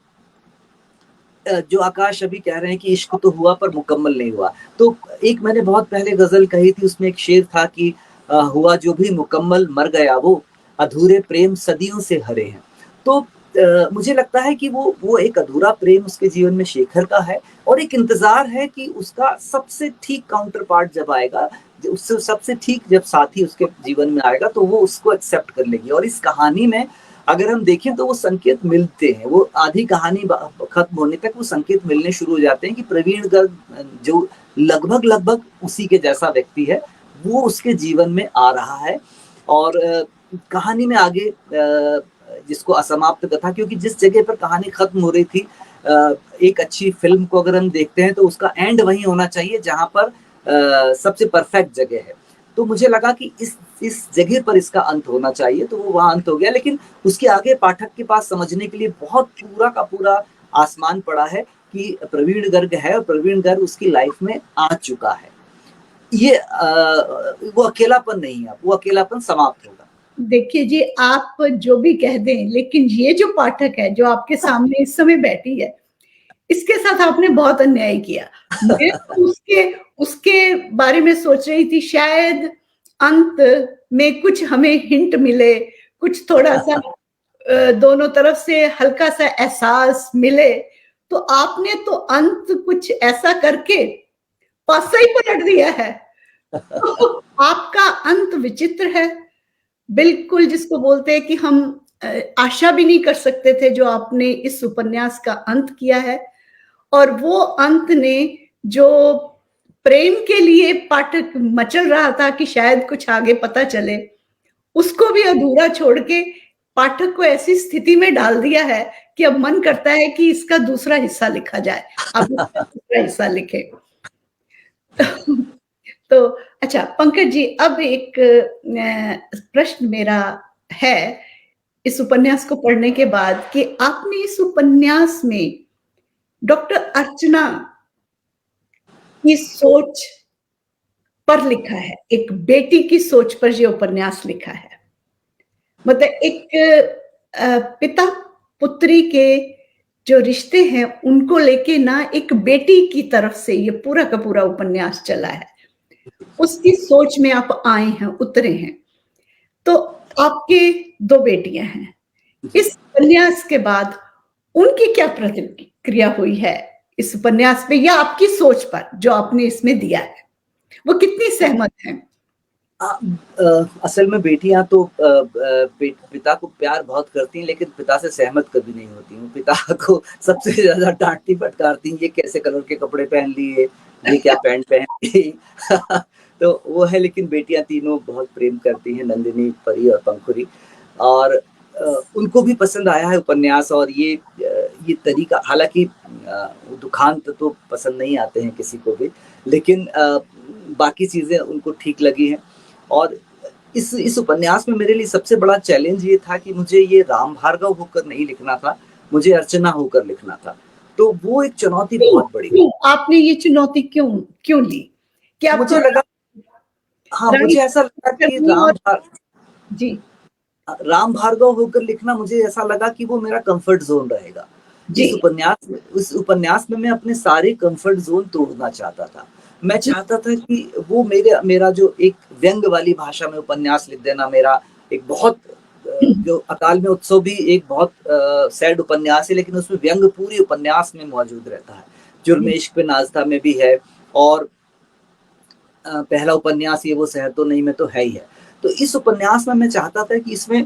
जो आकाश अभी कह रहे हैं कि इश्क तो हुआ पर मुकम्मल नहीं हुआ। तो एक मैंने बहुत पहले गज़ल कही थी उसमें एक शेर था कि हुआ जो भी मुकम्मल मर गया वो, अधूरे प्रेम सदियों से हरे हैं। तो मुझे लगता है कि वो एक अधूरा प्रेम उसके जीवन में शेखर का है और एक इंतज़ार है कि उसका सबसे ठीक काउंटर पार्ट जब आएगा, उससे सबसे ठीक जब साथी उसके जीवन में आएगा तो वो उसको एक्सेप्ट कर लेगी और इस कहानी में अगर हम देखें तो वो संकेत मिलते हैं। वो आधी कहानी खत्म होने तक वो संकेत मिलने शुरू हो जाते हैं कि प्रवीण गर्ग जो लगभग-लगभग उसी के जैसा व्यक्ति है, वो उसके जीवन में आ रहा है। और कहानी में आगे जिसको असमाप्त कथा, क्योंकि जिस जगह पर कहानी खत्म हो रही थी, एक अच्छी फिल्म को अगर हम देखते हैं तो उसका एंड वहीं होना चाहिए जहां पर सबसे परफेक्ट जगह है। तो मुझे लगा कि इस जगह पर इसका अंत होना चाहिए, तो वो वहां अंत हो गया। लेकिन उसके आगे पाठक के पास समझने के लिए बहुत पूरा का पूरा आसमान पड़ा है कि प्रवीण गर्ग है और प्रवीण गर्ग उसकी लाइफ में आ चुका है। ये वो अकेलापन नहीं है, वो अकेलापन समाप्त होगा। देखिए जी, आप जो भी कह दें, लेकिन ये जो पाठक है जो आपके सामने इस समय बैठी है, इसके साथ आपने बहुत अन्याय किया। मैं तो उसके उसके बारे में सोच रही थी, शायद अंत में कुछ हमें हिंट मिले, कुछ थोड़ा-सा दोनों तरफ से हल्का-सा एहसास मिले। तो आपने तो अंत कुछ ऐसा करके पासा ही पलट दिया है। तो आपका अंत विचित्र है। बिल्कुल, जिसको बोलते हैं कि हम आशा भी नहीं कर सकते थे जो आपने इस उपन्यास का अंत किया है। और वो अंत ने जो प्रेम के लिए पाठक मचल रहा था कि शायद कुछ आगे पता चले, उसको भी अधूरा छोड़ के पाठक को ऐसी स्थिति में डाल दिया है कि अब मन करता है कि इसका दूसरा हिस्सा लिखा जाए। अब इसका दूसरा हिस्सा लिखें। तो अच्छा पंकज जी, अब एक प्रश्न मेरा है इस उपन्यास को पढ़ने के बाद कि आपने इस उपन्यास में डॉक्टर अर्चना की सोच पर लिखा है, एक बेटी की सोच पर ये उपन्यास लिखा है। मतलब एक पिता पुत्री के जो रिश्ते हैं उनको लेके ना एक बेटी की तरफ से ये पूरा का पूरा उपन्यास चला है। उसकी सोच में आप आए हैं, उतरे हैं। तो आपके 2 बेटियां हैं। इस उपन्यास के बाद उनकी क्या प्रतिक्रिया हुई है इस उपन्यास पे या आपकी सोच पर जो आपने इसमें दिया है? वो कितनी सहमत हैं? असल में बेटियां तो पिता को प्यार बहुत करती हैं, लेकिन पिता से सहमत कभी नहीं होती हैं। पिता को सबसे ज्यादा डांटती फटकारती, ये कैसे कलर के कपड़े पहन लिए, ये क्या पैंट पहन ली। तो वो है, लेकिन बेटियां तीनों बहुत प्रेम करती हैं, नंदिनी, परी और पंखुरी। और उनको भी पसंद आया है उपन्यास। और ये तरीका, हालांकि दुखांत तो पसंद नहीं आते हैं किसी को भी, लेकिन बाकी चीजें उनको ठीक लगी हैं। और इस उपन्यास में मेरे लिए सबसे बड़ा चैलेंज ये था कि मुझे ये राम भार्गव होकर नहीं लिखना था, मुझे अर्चना होकर लिखना था। तो वो एक चुनौती बहुत बड़ी क्यों आपने ये चुनौती क्यों क्यों ली? क्या मुझे लगा। हाँ, मुझे ऐसा लगा कि जी राम भार्गव होकर लिखना, मुझे ऐसा लगा कि वो मेरा कंफर्ट जोन रहेगा। इस उपन्यास में मैं अपने सारे कंफर्ट जोन तोड़ना चाहता था। मैं चाहता था कि वो मेरा जो एक व्यंग वाली भाषा में उपन्यास लिख देना, मेरा एक बहुत जो अकाल में उत्सव भी एक बहुत सैड उपन्यास है, लेकिन उसमें व्यंग पूरे उपन्यास में मौजूद रहता है। जुर्म इश्क पे नाज़ था में भी है, और पहला उपन्यास ये वो शहर तो नहीं में तो है ही है। तो इस उपन्यास में मैं चाहता था कि इसमें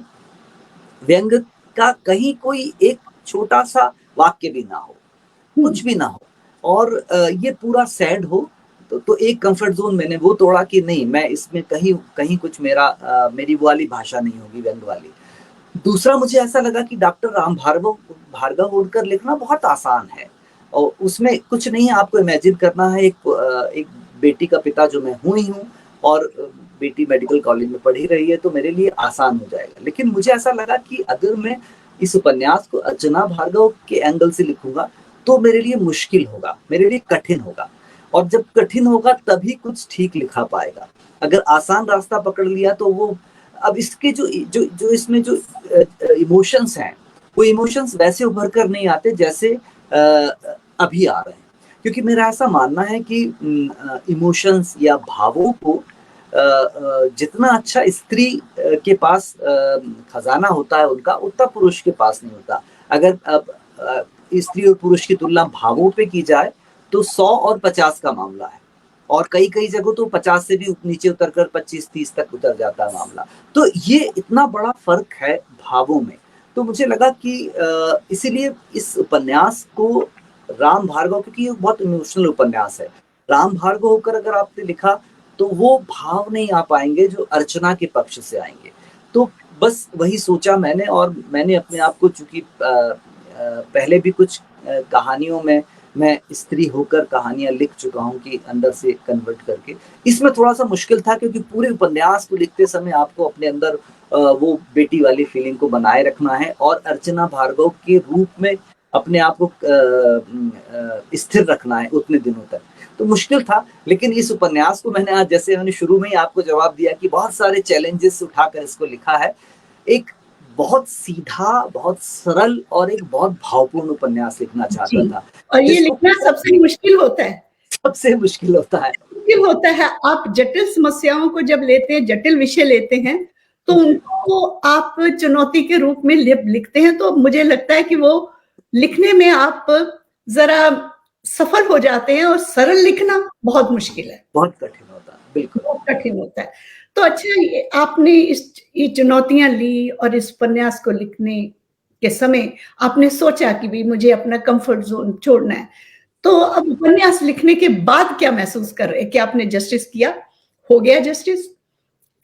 व्यंग का कहीं कोई एक छोटा सा वाक्य भी ना हो, कुछ भी ना हो, और ये पूरा सैड हो। तो एक कंफर्ट जोन मैंने वो तोड़ा कि नहीं, मैं इसमें कहीं कहीं कुछ मेरी वो वाली भाषा नहीं होगी, व्यंग वाली। दूसरा, मुझे ऐसा लगा कि डॉक्टर राम भार्गव होकर लिखना बहुत आसान है, और उसमें कुछ नहीं है, आपको इमेजिन करना है एक बेटी का पिता जो मैं हूँ ही हूँ, और बेटी मेडिकल कॉलेज में पढ़ी रही है, तो मेरे लिए आसान हो जाएगा। लेकिन मुझे ऐसा लगा कि अगर मैं इस उपन्यास को अर्चना भार्गव के एंगल से लिखूंगा तो मेरे लिए मुश्किल होगा, मेरे लिए कठिन होगा, और जब कठिन होगा तभी कुछ ठीक लिखा पाएगा। अगर आसान रास्ता पकड़ लिया तो वो, अब इसके जो इसमें जो इमोशंस हैं, वो इमोशंस वैसे उभर कर नहीं आते जैसे अभी आ रहे हैं। क्योंकि मेरा ऐसा मानना है कि इमोशंस या भावों को जितना अच्छा स्त्री के पास खजाना होता है उनका, उतना पुरुष के पास नहीं होता। अगर स्त्री और पुरुष की तुलना भावों पे की जाए तो 100 और 50 का मामला है, और कई कई जगह तो 50 से भी नीचे उतरकर 25-30 तक उतर जाता है मामला। तो ये इतना बड़ा फर्क है भावों में। तो मुझे लगा कि इसीलिए इस उपन्यास को राम भार्गव, क्योंकि ये बहुत इमोशनल उपन्यास है, राम भार्गव होकर अगर आपने लिखा तो वो भाव नहीं आ पाएँगे जो अर्चना के पक्ष से आएँगे। तो बस वही सोचा मैंने, और मैंने अपने आप को, चूँकि पहले भी कुछ कहानियों में मैं स्त्री होकर कहानियाँ लिख चुका हूँ कि अंदर से कन्वर्ट करके। इसमें थोड़ा-सा मुश्किल था, क्योंकि पूरे उपन्यास को लिखते समय आपको अपने अंदर वो बेटी वाली फीलिंग को बनाए रखना है और अर्चना भार्गव के रूप में अपने आप को स्थिर रखना है उतने दिनों तक। तो मुश्किल था, लेकिन इस उपन्यास को मैंने आज, जैसे मैंने शुरू में ही आपको जवाब दिया कि बहुत सारे चैलेंजेस उठाकर इसको लिखा है। एक बहुत सीधा, बहुत सरल और एक बहुत भावपूर्ण उपन्यास लिखना चाहता जी, था, और ये जिसको लिखना सबसे मुश्किल होता है। सबसे मुश्किल होता है। मुश्किल होता है, आप जटिल समस्याओं को जब लेते हैं, जटिल विषय लेते हैं, तो जी। उनको आप चुनौती के रूप में लिखते हैं, तो मुझे लगता है कि वो लिखने में आप ज़रा सफल हो जाते हैं, और सरल लिखना बहुत मुश्किल है। बहुत कठिन होता है, बिल्कुल। बहुत कठिन होता है। तो अच्छा, ये आपने ये चुनौतियाँ ली, और इस उपन्यास को लिखने के समय आपने सोचा कि भई मुझे अपना कम्फर्ट ज़ोन छोड़ना है। तो अब उपन्यास लिखने के बाद क्या महसूस कर रहे हैं? क्या आपने जस्टिस किया? हो गया जस्टिस?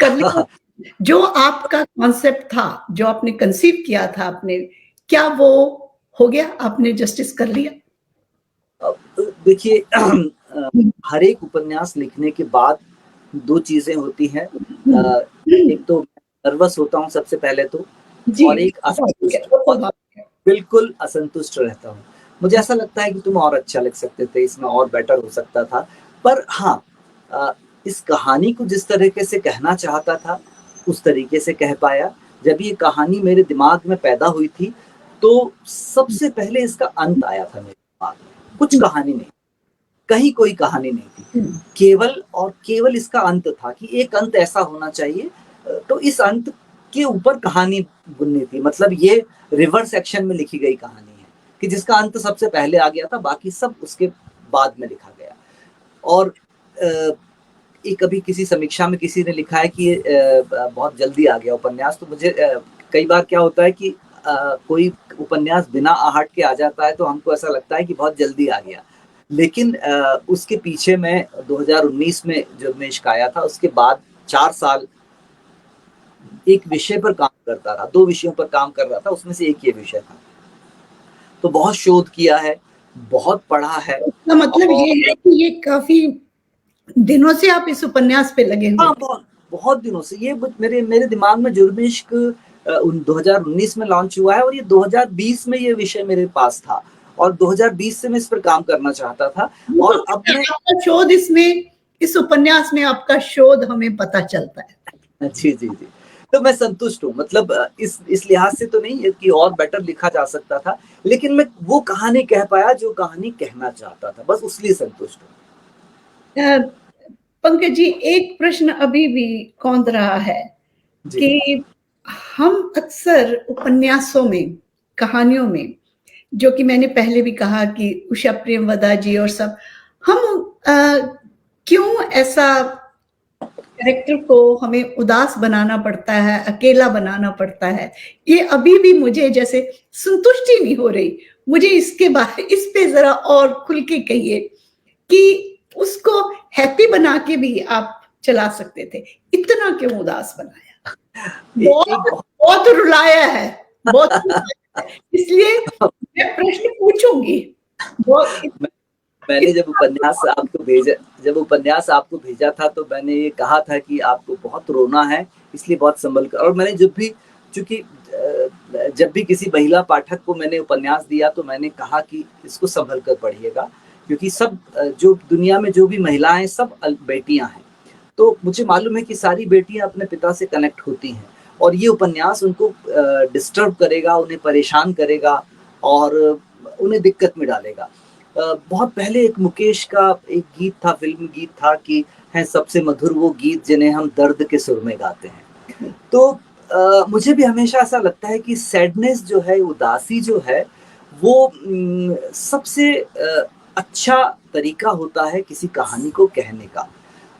कर लिया? जो आपका कॉन्सेप्ट था, जो आपने कंसीव किया था आपने, क्या वो हो गया? आपने जस्टिस कर लिया? अब देखिए, हुँ, हर एक उपन्यास लिखने के बाद 2 चीज़ें होती हैं। हुँ, एक हुँ। तो नर्वस होता हूँ सबसे पहले तो, जी, और एक स्वाभाविक है, असंतुष्ट, वो और स्वाभाविक है। बिल्कुल असंतुष्ट रहता हूँ। मुझे ऐसा लगता है कि तुम और अच्छा लिख सकते थे, इसमें और बेटर हो सकता था। पर हाँ, अ, इस कहानी को जिस तरीके से कहना चाहता था, उस तरीके से कह पाया। जब ये कहानी मेरे दिमाग में पैदा हुई थी, तो सबसे पहले इसका अंत आया था मेरे दिमाग में। कुछ हुँ, कहानी नहीं, कहीं कोई कहानी नहीं थी। हुँ, केवल और केवल इसका अंत था कि एक अंत ऐसा होना चाहिए, तो इस अंत के ऊपर कहानी बुननी थी। मतलब ये रिवर्स एक्शन में लिखी गई कहानी है कि जिसका अंत सबसे पहले आ गया था, बाकी सब उसके बाद में लिखा गया। और अ, एक अभी किसी समीक्षा में किसी ने लिखा है कि ये बहुत जल्दी आ गया उपन्यास। तो मुझे कई बार क्या होता है कि कोई उपन्यास बिना आहट के आ जाता है, तो हमको ऐसा लगता है कि बहुत जल्दी आ गया। लेकिन उसके पीछे मैं 2019 में जब मैं इश्क आया था, उसके बाद 4 साल एक विषय पर काम करता रहा, 2 विषयों पर काम कर रहा था, उसमें से एक ये विषय था। तो बहुत शोध किया है, बहुत पढ़ा है, इसका मतलब ये और है कि ये काफ़ी दिनों से आप इस उपन्यास पे लगे हुए हाँ, थे। बहुत बहुत दिनों से ये मेरे मेरे दिमाग में जुर्म इश्क 2019 में लॉन्च हुआ है, और ये 2020 में ये विषय मेरे पास था, और 2020 से मैं इस पर काम करना चाहता था, मुझे और अब लगता मैं है आपका शोध इसमें, इस उपन्यास में आपका शोध हमें पता चलता है। जी, जी, जी। तो मैं संतुष्ट हूँ, मतलब इस लिहाज से तो नहीं है कि और बेटर लिखा जा सकता था, लेकिन मैं वो कहानी कह पाया जो कहानी कहना चाहता था, बस उसलिए संतुष्ट हूँ। अ, पंकज जी, एक प्रश्न अभी भी कौंध रहा है जी। कि हम अक्सर उपन्यासों में, कहानियों में, जो कि मैंने पहले भी कहा कि उषा प्रेमवदा जी और सब, हम क्यों ऐसा कैरेक्टर को हमें उदास बनाना पड़ता है, अकेला बनाना पड़ता है? ये अभी भी मुझे जैसे संतुष्टि नहीं हो रही। मुझे इसके बारे, इस पे ज़रा और खुल के कहिए कि उसको हैप्पी बना के भी आप चला सकते थे। इतना क्यों उदास बनाया? एक बहुत, बहुत बहुत रुलाया है, बहुत रुलाया है। इसलिए मैं प्रश्न पूछूँगी। बहुत मैंने जब उपन्यास आपको भेजा था, तो मैंने ये कहा था कि आपको बहुत रोना है, इसलिए बहुत सँभल कर, और मैंने जब भी, चूँकि जब भी किसी महिला पाठक को मैंने उपन्यास दिया, तो मैंने कहा कि इसको सँभल कर पढ़िएगा, क्योंकि सब जो दुनिया में जो भी महिलाएँ सब बेटियाँ हैं। तो मुझे मालूम है कि सारी बेटियाँ अपने पिता से कनेक्ट होती हैं, और ये उपन्यास उनको डिस्टर्ब करेगा, उन्हें परेशान करेगा, और उन्हें दिक्कत में डालेगा। बहुत पहले एक मुकेश का एक गीत था, फ़िल्म गीत था कि हैं सबसे मधुर वो गीत जिन्हें हम दर्द के सुर में गाते हैं। तो मुझे भी हमेशा ऐसा लगता है कि सैडनेस जो है, उदासी जो है, वो सबसे अच्छा तरीका होता है किसी कहानी को कहने का।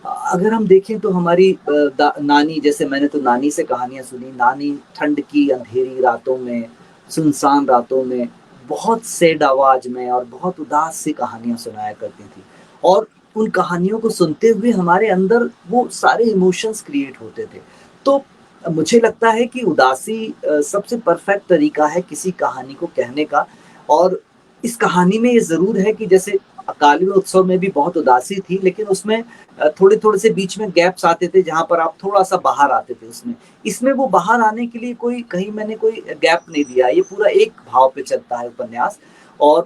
अगर हम देखें तो हमारी नानी, जैसे मैंने तो नानी से कहानियाँ सुनी, नानी ठंड की अंधेरी रातों में, सुनसान रातों में, बहुत सैड आवाज़ में और बहुत उदास सी कहानियाँ सुनाया करती थी। और उन कहानियों को सुनते हुए हमारे अंदर वो सारे इमोशंस क्रिएट होते थे। तो मुझे लगता है कि उदासी सबसे परफेक्ट तरीका है किसी कहानी को कहने का। और इस कहानी में ये ज़रूर है कि जैसे कालवे उत्सव में भी बहुत उदासी थी, लेकिन उसमें थोड़े-थोड़े से बीच में गैप्स आते थे जहाँ पर आप थोड़ा-सा बाहर आते थे उसमें। इसमें वो बाहर आने के लिए कोई कहीं मैंने कोई गैप नहीं दिया, ये पूरा एक भाव पे चलता है उपन्यास और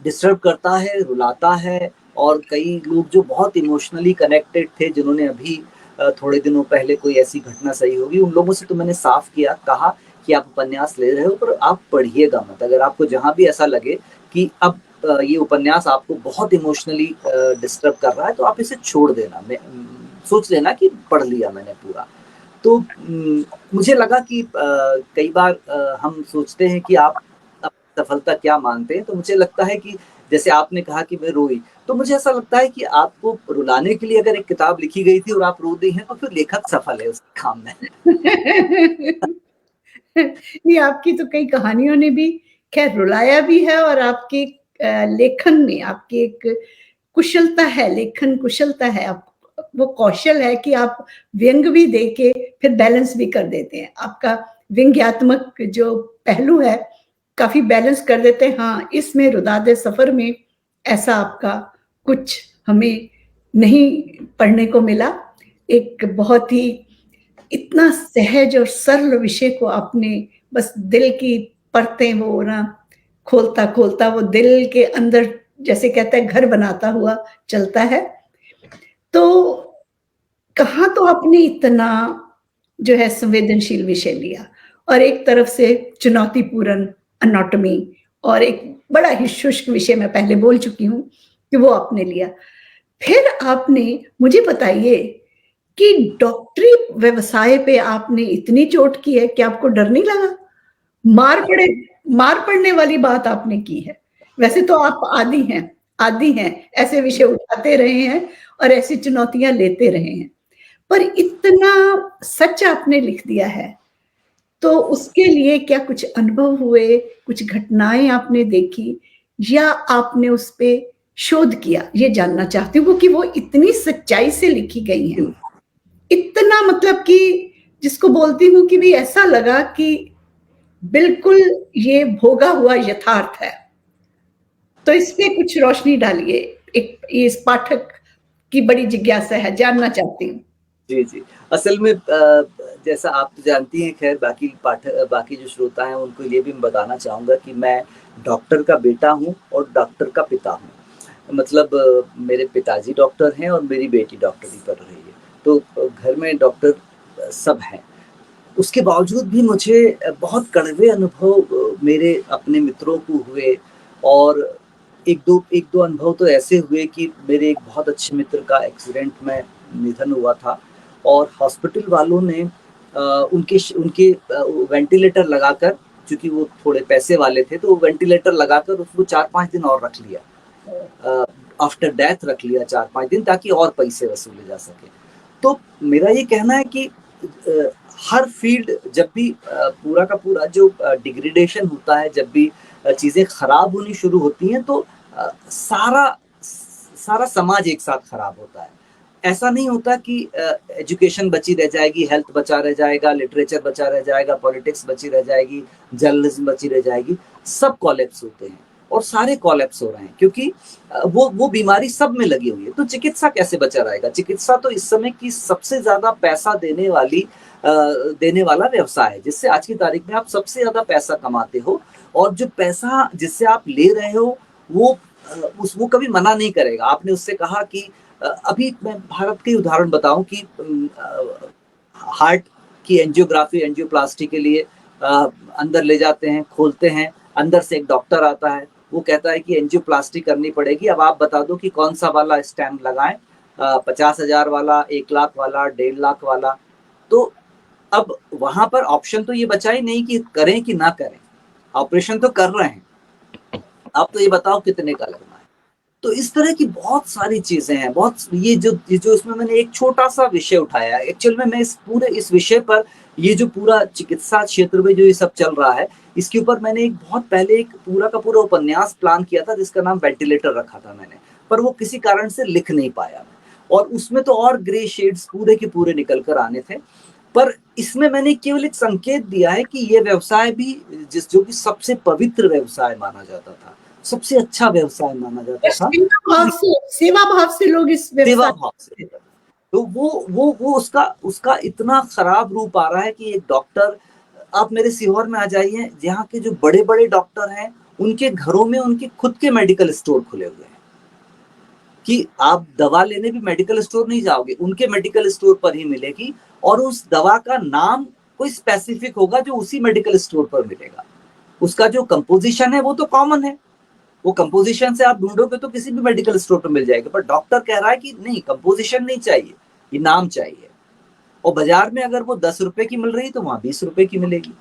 डिस्टर्ब करता है, रुलाता है। और कई लोग जो बहुत इमोशनली कनेक्टेड थे, जिन्होंने अभी थोड़े दिनों पहले कोई ऐसी घटना सही होगी, उन लोगों से तो मैंने साफ किया कहा कि आप उपन्यास ले रहे हो पर आप पढ़िएगा मत। अगर आपको जहाँ भी ऐसा लगे कि अब ये उपन्यास आपको बहुत इमोशनली डिस्टर्ब कर रहा है, तो आप इसे छोड़ देना। सोच लेना कि पढ़ लिया मैंने पूरा। तो मुझे लगा कि कई बार हम सोचते हैं कि आप सफलता क्या मानते हैं, तो मुझे लगता है कि जैसे आपने कहा कि मैं रोई, तो मुझे ऐसा लगता है कि आपको रुलाने के लिए अगर एक किताब लिखी गई थी और आप रो दी हैं, तो फिर लेखक सफल है उस काम में। ये आपकी तो कई कहानियों ने भी खैर रुलाया भी है और आपके लेखन में आपकी एक कुशलता है, लेखन कुशलता है, आप वो कौशल है कि आप व्यंग भी दे के फिर बैलेंस भी कर देते हैं। आपका व्यंग्यात्मक जो पहलू है, काफ़ी बैलेंस कर देते हैं। हाँ, इसमें रुदादे सफ़र में ऐसा आपका कुछ हमें नहीं पढ़ने को मिला। एक बहुत ही इतना सहज और सरल विषय को आपने बस दिल की परतें वो ना खोलता-खोलता वो दिल के अंदर जैसे कहते हैं घर बनाता हुआ चलता है। तो कहाँ तो आपने इतना जो है संवेदनशील विषय लिया और एक तरफ से चुनौतीपूर्ण एनाटॉमी और एक बड़ा ही शुष्क विषय मैं पहले बोल चुकी हूँ कि वो आपने लिया। फिर आपने मुझे बताइए कि डॉक्टरी व्यवसाय पे आपने इतनी चोट की है कि आपको डर नहीं लगा? मार पड़ने वाली बात आपने की है। वैसे तो आप आदी हैं, ऐसे विषय उठाते रहे हैं और ऐसी चुनौतियाँ लेते रहे हैं। पर इतना सच आपने लिख दिया है, तो उसके लिए क्या कुछ अनुभव हुए, कुछ घटनाएँ आपने देखी या आपने उस पे शोध किया? ये जानना चाहती हूँ क्योंकि वो इतनी सच्चाई से लिखी गई हैं। इतना मतलब कि जिसको बोलती हूँ कि भई ऐसा लगा कि बिल्कुल ये भोगा हुआ यथार्थ है। तो इस पे कुछ रोशनी डालिए। एक इस पाठक की बड़ी जिज्ञासा है, जानना चाहती हूँ। जी। असल में जैसा आप तो जानती हैं, खैर बाकी जो श्रोता हैं उनको ये भी मैं बताना चाहूँगा कि मैं डॉक्टर का बेटा हूँ और डॉक्टर का पिता हूँ। मतलब मेरे पिताजी डॉक्टर हैं और मेरी बेटी डॉक्टरी कर रही है। तो घर में डॉक्टर सब हैं। उसके बावजूद भी मुझे बहुत कड़वे अनुभव मेरे अपने मित्रों को हुए। और 1-2 अनुभव तो ऐसे हुए कि मेरे एक बहुत अच्छे मित्र का एक्सीडेंट में निधन हुआ था और हॉस्पिटल वालों ने उनके वेंटिलेटर लगाकर, चूँकि वो थोड़े पैसे वाले थे, तो वो वेंटिलेटर लगाकर उसको 4-5 दिन और रख लिया। आफ्टर डेथ रख लिया 4-5 दिन, ताकि और पैसे वसूले जा सके। तो मेरा ये कहना है कि हर फील्ड जब भी पूरा का पूरा जो डिग्रेडेशन होता है, जब भी चीज़ें खराब होनी शुरू होती हैं, तो सारा समाज एक साथ खराब होता है। ऐसा नहीं होता कि एजुकेशन बची रह जाएगी, हेल्थ बचा रह जाएगा, लिटरेचर बचा रह जाएगा, पॉलिटिक्स बची रह जाएगी, जर्नलिज्म बची रह जाएगी। सब कोलैप्स होते हैं और सारे कोलैप्स हो रहे हैं क्योंकि वो बीमारी सब में लगी हुई है। तो चिकित्सा कैसे बचा रहेगा? चिकित्सा तो इस समय की सबसे ज़्यादा पैसा देने वाला व्यवसाय है, जिससे आज की तारीख में आप सबसे ज़्यादा पैसा कमाते हो। और जो पैसा जिससे आप ले रहे हो, वो कभी मना नहीं करेगा। आपने उससे कहा कि अभी मैं भारत के उदाहरण बताऊं कि हार्ट की एंजियोप्लास्टी के लिए अंदर ले जाते हैं, खोलते हैं, अंदर से एक डॉक्टर आता है, वो कहता है कि एंजियोप्लास्टी करनी पड़ेगी, अब आप बता दो कि कौन सा वाला स्टेम लगाएं, 50,000 वाला, 1 लाख वाला, 1.5 लाख वाला। तो अब वहां पर ऑप्शन तो ये बचा ही नहीं कि करें कि ना करें, ऑपरेशन तो कर रहे हैं, आप तो ये बताओ कितने का लगना है। तो इस तरह की बहुत सारी चीजें हैं। बहुत ये जो इसमें मैंने एक छोटा सा विषय उठाया, एक्चुअल में मैं इस विषय पर, ये जो पूरा चिकित्सा क्षेत्र में जो ये सब चल रहा है, इसके ऊपर मैंने बहुत पहले एक पूरा का पूरा उपन्यास प्लान किया था, जिसका नाम वेंटिलेटर रखा था मैंने। पर वो किसी कारण से लिख नहीं पाया, और उसमें तो और ग्रे शेड्स पूरे के पूरे निकल कर आने थे। पर इसमें मैंने केवल एक संकेत दिया है कि ये व्यवसाय भी जो कि सबसे पवित्र व्यवसाय माना जाता था, सबसे अच्छा व्यवसाय माना जाता था, सेवा भाव से लोग इस सेवा व्यवसाय भाव से। तो वो उसका इतना खराब रूप आ रहा है कि एक डॉक्टर, आप मेरे सीहोर में आ जाइए, यहाँ के जो बड़े-बड़े डॉक्टर हैं, उनके घरों में उनके खुद के मेडिकल स्टोर खुले हुए हैं, कि आप दवा लेने भी मेडिकल स्टोर नहीं जाओगे, उनके मेडिकल स्टोर पर ही मिलेगी, और उस दवा का नाम कोई स्पेसिफिक होगा जो उसी मेडिकल स्टोर पर मिलेगा। उसका जो कंपोजिशन है वो तो कॉमन है, वो कंपोजिशन से आप ढूंढोगे तो किसी भी मेडिकल स्टोर पर मिल जाएगा, पर डॉक्टर कह रहा है कि नहीं, कंपोजिशन नहीं चाहिए, ये नाम चाहिए। और बाजार में अगर वो 10 रुपए की मिल रही तो वहां 20 रुपए की मिलेगी।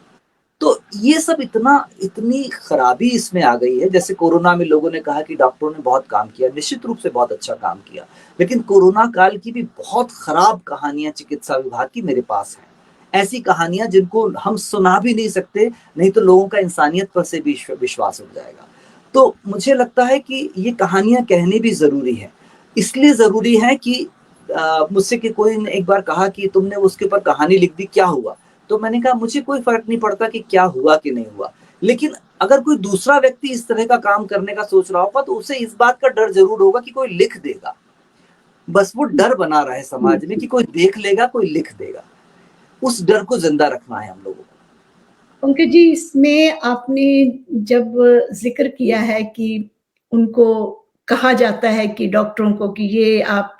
तो ये सब इतनी खराबी इसमें आ गई है। जैसे कोरोना में लोगों ने कहा कि डॉक्टरों ने बहुत काम किया, निश्चित रूप से बहुत अच्छा काम किया, लेकिन कोरोना काल की भी बहुत खराब कहानियां चिकित्सा विभाग की मेरे पास हैं। ऐसी कहानियां जिनको हम सुना भी नहीं सकते, नहीं तो लोगों का इंसानियत पर से भी विश्वास उठ जाएगा। तो मुझे लगता है कि ये कहानियां कहनी भी जरूरी है। इसलिए जरूरी है कि मुझसे कि कोई ने एक बार कहा कि तुमने उसके ऊपर कहानी लिख दी, क्या हुआ? तो मैंने कहा मुझे कोई फर्क नहीं पड़ता कि क्या हुआ कि नहीं हुआ, लेकिन अगर कोई दूसरा व्यक्ति इस तरह का काम करने का सोच रहा होगा तो उसे इस बात का डर जरूर होगा कि कोई लिख देगा। बस वो डर बना रहा है समाज में कि कोई देख लेगा, कोई लिख देगा। उस डर को जिंदा रखना है हम लोगों को। पंकज जी, इसमें आपने जब जिक्र किया है कि उनको कहा जाता है कि डॉक्टरों को कि ये आप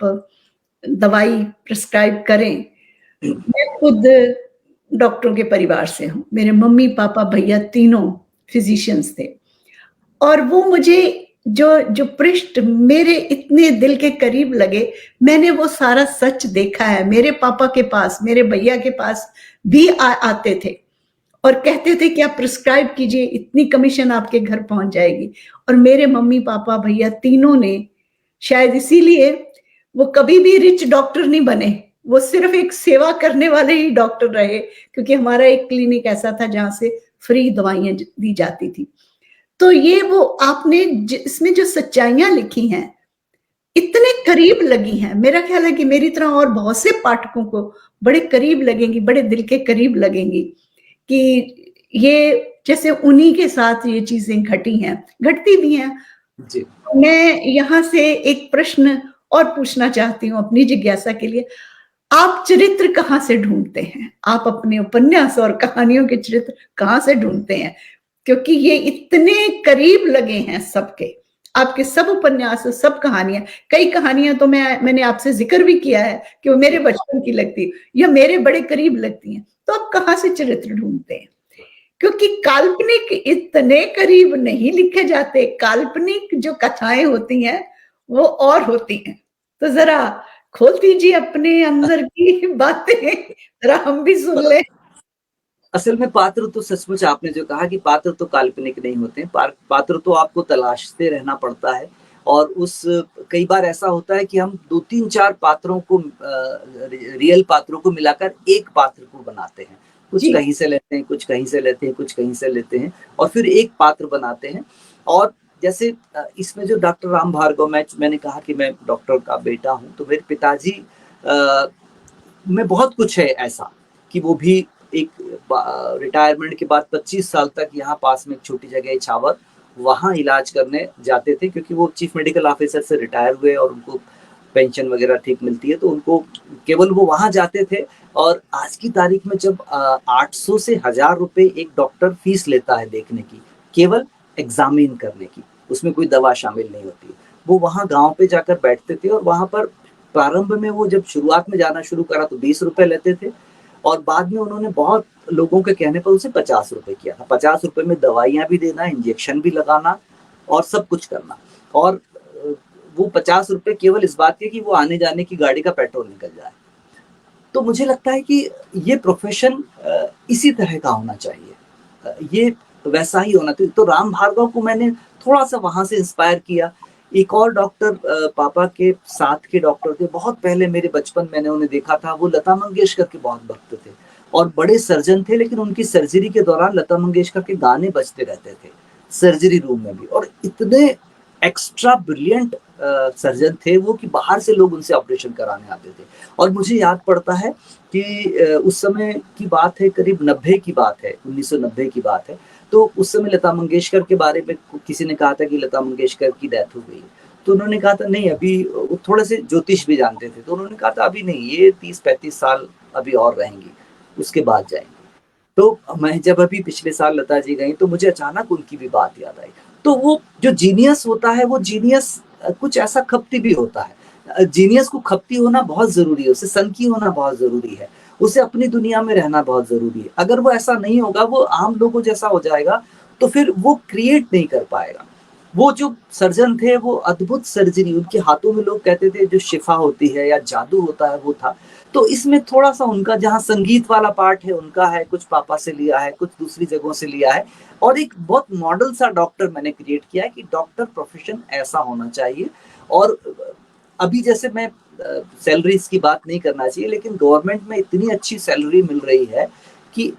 दवाई प्रिस्क्राइब करें, मैं खुद डॉक्टरों के परिवार से हूँ। मेरे मम्मी पापा भैया तीनों फिजिशियंस थे, और वो मुझे जो पृष्ठ मेरे इतने दिल के करीब लगे, मैंने वो सारा सच देखा है। मेरे पापा के पास, मेरे भैया के पास भी आते थे और कहते थे कि आप प्रिस्क्राइब कीजिए, इतनी कमीशन आपके घर पहुंच जाएगी। और मेरे मम्मी पापा भैया तीनों ने, शायद इसीलिए वो कभी भी रिच डॉक्टर नहीं बने, वो सिर्फ एक सेवा करने वाले ही डॉक्टर रहे, क्योंकि हमारा एक क्लिनिक ऐसा था जहां से फ्री दवाइयां दी जाती थी। तो ये वो आपने इसमें जो सच्चाइयां लिखी हैं, इतने करीब लगी हैं, मेरा ख्याल है कि मेरी तरह और बहुत से पाठकों को बड़े करीब लगेंगी, बड़े दिल के करीब लगेंगी, कि ये जैसे उन्हीं के साथ ये चीजें घटी हैं, घटती भी हैं। जी। मैं यहाँ से एक प्रश्न और पूछना चाहती हूँ अपनी जिज्ञासा के लिए। आप चरित्र कहाँ से ढूंढते हैं? आप अपने उपन्यास और कहानियों के चरित्र कहाँ से ढूंढते हैं? क्योंकि ये इतने करीब लगे हैं सबके, आपके सब उपन्यास, सब कहानियां, कई कहानियां तो मैंने आपसे जिक्र भी किया है कि वो मेरे बचपन की लगती या मेरे बड़े करीब लगती हैं। तो आप कहाँ से चरित्र ढूंढते हैं? क्योंकि काल्पनिक इतने करीब नहीं लिखे जाते, काल्पनिक जो कथाएं होती हैं वो और होती हैं। तो जरा खोल दीजिए अपने अंदर की बातें, जरा हम भी सुन लें। असल में पात्र तो सचमुच आपने जो कहा कि पात्र तो काल्पनिक नहीं होते, पात्र तो आपको तलाशते रहना पड़ता है, और उस कई बार ऐसा होता है कि हम 2-3-4 पात्रों को रियल पात्रों को मिलाकर एक पात्र को बनाते हैं। कुछ जी। कहीं से लेते हैं, कुछ कहीं से लेते हैं, कुछ कहीं से लेते हैं, और फिर एक पात्र बनाते हैं। और जैसे इसमें जो डॉक्टर राम भार्गव, मैंने कहा कि मैं डॉक्टर का बेटा हूँ, तो मेरे पिताजी में बहुत कुछ है ऐसा कि वो भी एक रिटायरमेंट के बाद 25 साल तक यहाँ पास में एक छोटी जगह इछावर, वहाँ इलाज करने जाते थे, क्योंकि वो चीफ मेडिकल ऑफिसर से रिटायर हुए और उनको पेंशन वगैरह ठीक मिलती है, तो उनको केवल वो वहाँ जाते थे। और आज की तारीख में जब 800 से 1000 रुपए एक डॉक्टर फीस लेता है देखने की, केवल एग्जामिन करने की, उसमें कोई दवा शामिल नहीं होती, वो वहाँ गाँव पे जाकर बैठते थे, और वहाँ पर प्रारंभ में वो जब शुरुआत में जाना शुरू करा तो 20 रुपए लेते थे, और बाद में उन्होंने बहुत लोगों के कहने पर उसे 50 रुपए किया था। 50 रुपए में दवाइयां भी देना, इंजेक्शन भी लगाना और सब कुछ करना, और वो 50 रुपए केवल इस बात के कि वो आने जाने की गाड़ी का पेट्रोल निकल जाए। तो मुझे लगता है कि ये प्रोफेशन इसी तरह का होना चाहिए, ये वैसा ही होना चाहिए। तो राम भार्गव को मैंने थोड़ा सा वहां से इंस्पायर किया। एक और डॉक्टर पापा के साथ के डॉक्टर थे, बहुत पहले मेरे बचपन मैंने उन्हें देखा था, वो लता मंगेशकर के बहुत भक्त थे और बड़े सर्जन थे, लेकिन उनकी सर्जरी के दौरान लता मंगेशकर के गाने बजते रहते थे सर्जरी रूम में भी, और इतने एक्स्ट्रा ब्रिलियंट सर्जन थे वो, कि बाहर से लोग उनसे ऑपरेशन कराने आते थे। और मुझे याद पड़ता है कि उस समय की बात है, करीब 90 की बात है, 1990 की बात है। तो उस समय लता मंगेशकर के बारे में किसी ने कहा था कि लता मंगेशकर की डेथ हो गई। तो उन्होंने कहा था नहीं, अभी वो थोड़े से ज्योतिष भी जानते थे, तो उन्होंने कहा था अभी नहीं, ये 30-35 साल अभी और रहेंगी, उसके बाद जाएंगी। तो मैं जब अभी पिछले साल लता जी गई तो मुझे अचानक उनकी भी बात याद आई। तो वो जो जीनियस होता है, वो जीनियस कुछ ऐसा खपती भी होता है। जीनियस को खपती होना बहुत जरूरी है, उसे सनकी होना बहुत जरूरी है, उसे अपनी दुनिया में रहना बहुत जरूरी है। अगर वो ऐसा नहीं होगा, वो आम लोगों जैसा हो जाएगा, तो फिर वो क्रिएट नहीं कर पाएगा। वो जो सर्जन थे वो अद्भुत सर्जरी, उनके हाथों में लोग कहते थे जो शिफा होती है या जादू होता है वो था। तो इसमें थोड़ा सा उनका जहाँ संगीत वाला पार्ट है उनका है, कुछ पापा से लिया है, कुछ दूसरी जगहों से लिया है। और एक बहुत मॉडल सा डॉक्टर मैंने क्रिएट किया है कि डॉक्टर प्रोफेशन ऐसा होना चाहिए। और अभी जैसे मैं सैलरीज की बात नहीं करना चाहिए, लेकिन गवर्नमेंट में इतनी अच्छी सैलरी मिल रही है कि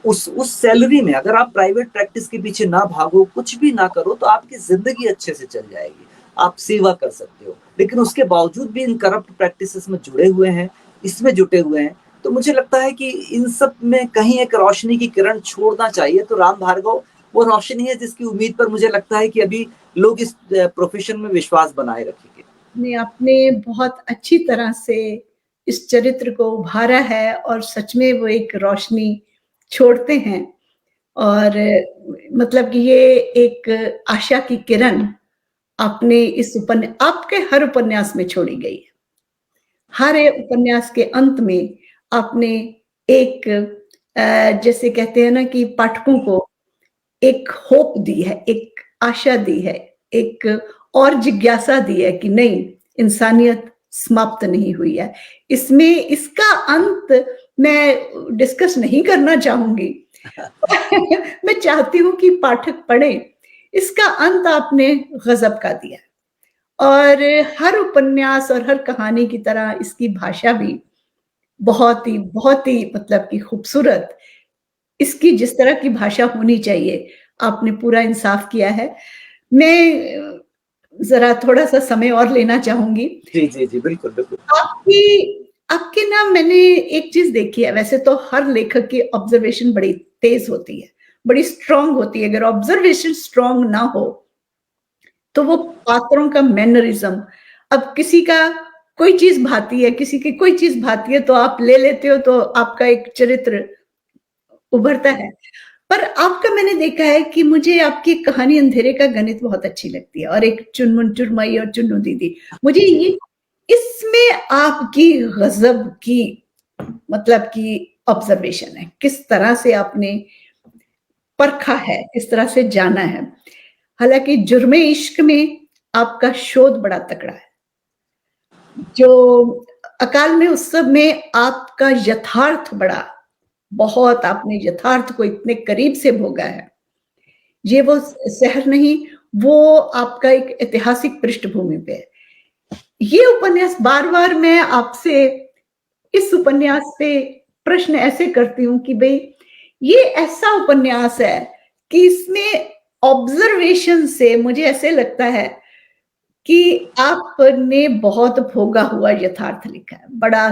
उस सैलरी में अगर आप प्राइवेट प्रैक्टिस के पीछे ना भागो, कुछ भी ना करो, तो आपकी जिंदगी अच्छे से चल जाएगी, आप सेवा कर सकते हो। लेकिन उसके बावजूद भी इन करप्ट प्रैक्टिसेस में जुड़े हुए हैं, इसमें जुटे हुए हैं। तो मुझे लगता है कि इन सब में कहीं एक रोशनी की किरण छोड़ना चाहिए। तो राम भार्गव वो रोशनी है जिसकी उम्मीद पर मुझे लगता है कि अभी लोग इस प्रोफेशन में विश्वास बनाए रखेंगे। आपने बहुत अच्छी तरह से इस चरित्र को उभारा है और सच में वो एक रोशनी छोड़ते हैं। और मतलब कि ये एक आशा की किरण आपने आपके हर उपन्यास में छोड़ी गई है। हर एक उपन्यास के अंत में आपने एक जैसे कहते हैं ना कि पाठकों को एक होप दी है, एक आशा दी है, एक और जिज्ञासा दी है कि नहीं, इंसानियत समाप्त नहीं हुई है। इसमें इसका अंत मैं डिस्कस नहीं करना चाहूंगी। मैं चाहती हूँ कि पाठक पढ़ें। इसका अंत आपने गजब का दिया। और हर उपन्यास और हर कहानी की तरह इसकी भाषा भी बहुत ही मतलब कि खूबसूरत। इसकी जिस तरह की भाषा होनी चाहिए, आपने पूरा इंसाफ किया है। मैं ज़रा थोड़ा-सा समय और लेना चाहूँगी। जी, जी, जी, बिल्कुल, बिल्कुल। आपकी आपके ना मैंने एक चीज़ देखी है, वैसे तो हर लेखक की ऑब्ज़र्वेशन बड़ी तेज़ होती है, बड़ी स्ट्रॉन्ग होती है। अगर ऑब्ज़र्वेशन स्ट्रॉन्ग ना हो, तो वो पात्रों का मैनरिज़्म, अब किसी का कोई चीज़ भाती है, किसी की कोई चीज़ भाती है, तो आप ले लेते हो, तो आपका एक चरित्र उभरता है। पर आपका मैंने देखा है कि मुझे आपकी कहानी अंधेरे का गणित बहुत अच्छी लगती है, और एक चुनमुन चुरमई और चुन्नू दीदी। मुझे ये इसमें आपकी गज़ब की मतलब कि ऑब्ज़र्वेशन है। किस तरह से आपने परखा है, किस तरह से जाना है। हालाँकि जुर्मे इश्क में आपका शोध बड़ा तगड़ा है। जो अकाल में उत्सव में आपका यथार्थ बड़ा, बहुत आपने यथार्थ को इतने करीब से भोगा है। ये वो शहर नहीं, वो आपका एक ऐतिहासिक पृष्ठभूमि पे है। ये उपन्यास बार-बार मैं आपसे इस उपन्यास पे प्रश्न ऐसे करती हूँ कि भई ये ऐसा उपन्यास है कि इसमें ऑब्जर्वेशन से मुझे ऐसे लगता है कि आपने बहुत भोगा हुआ यथार्थ लिखा है। बड़ा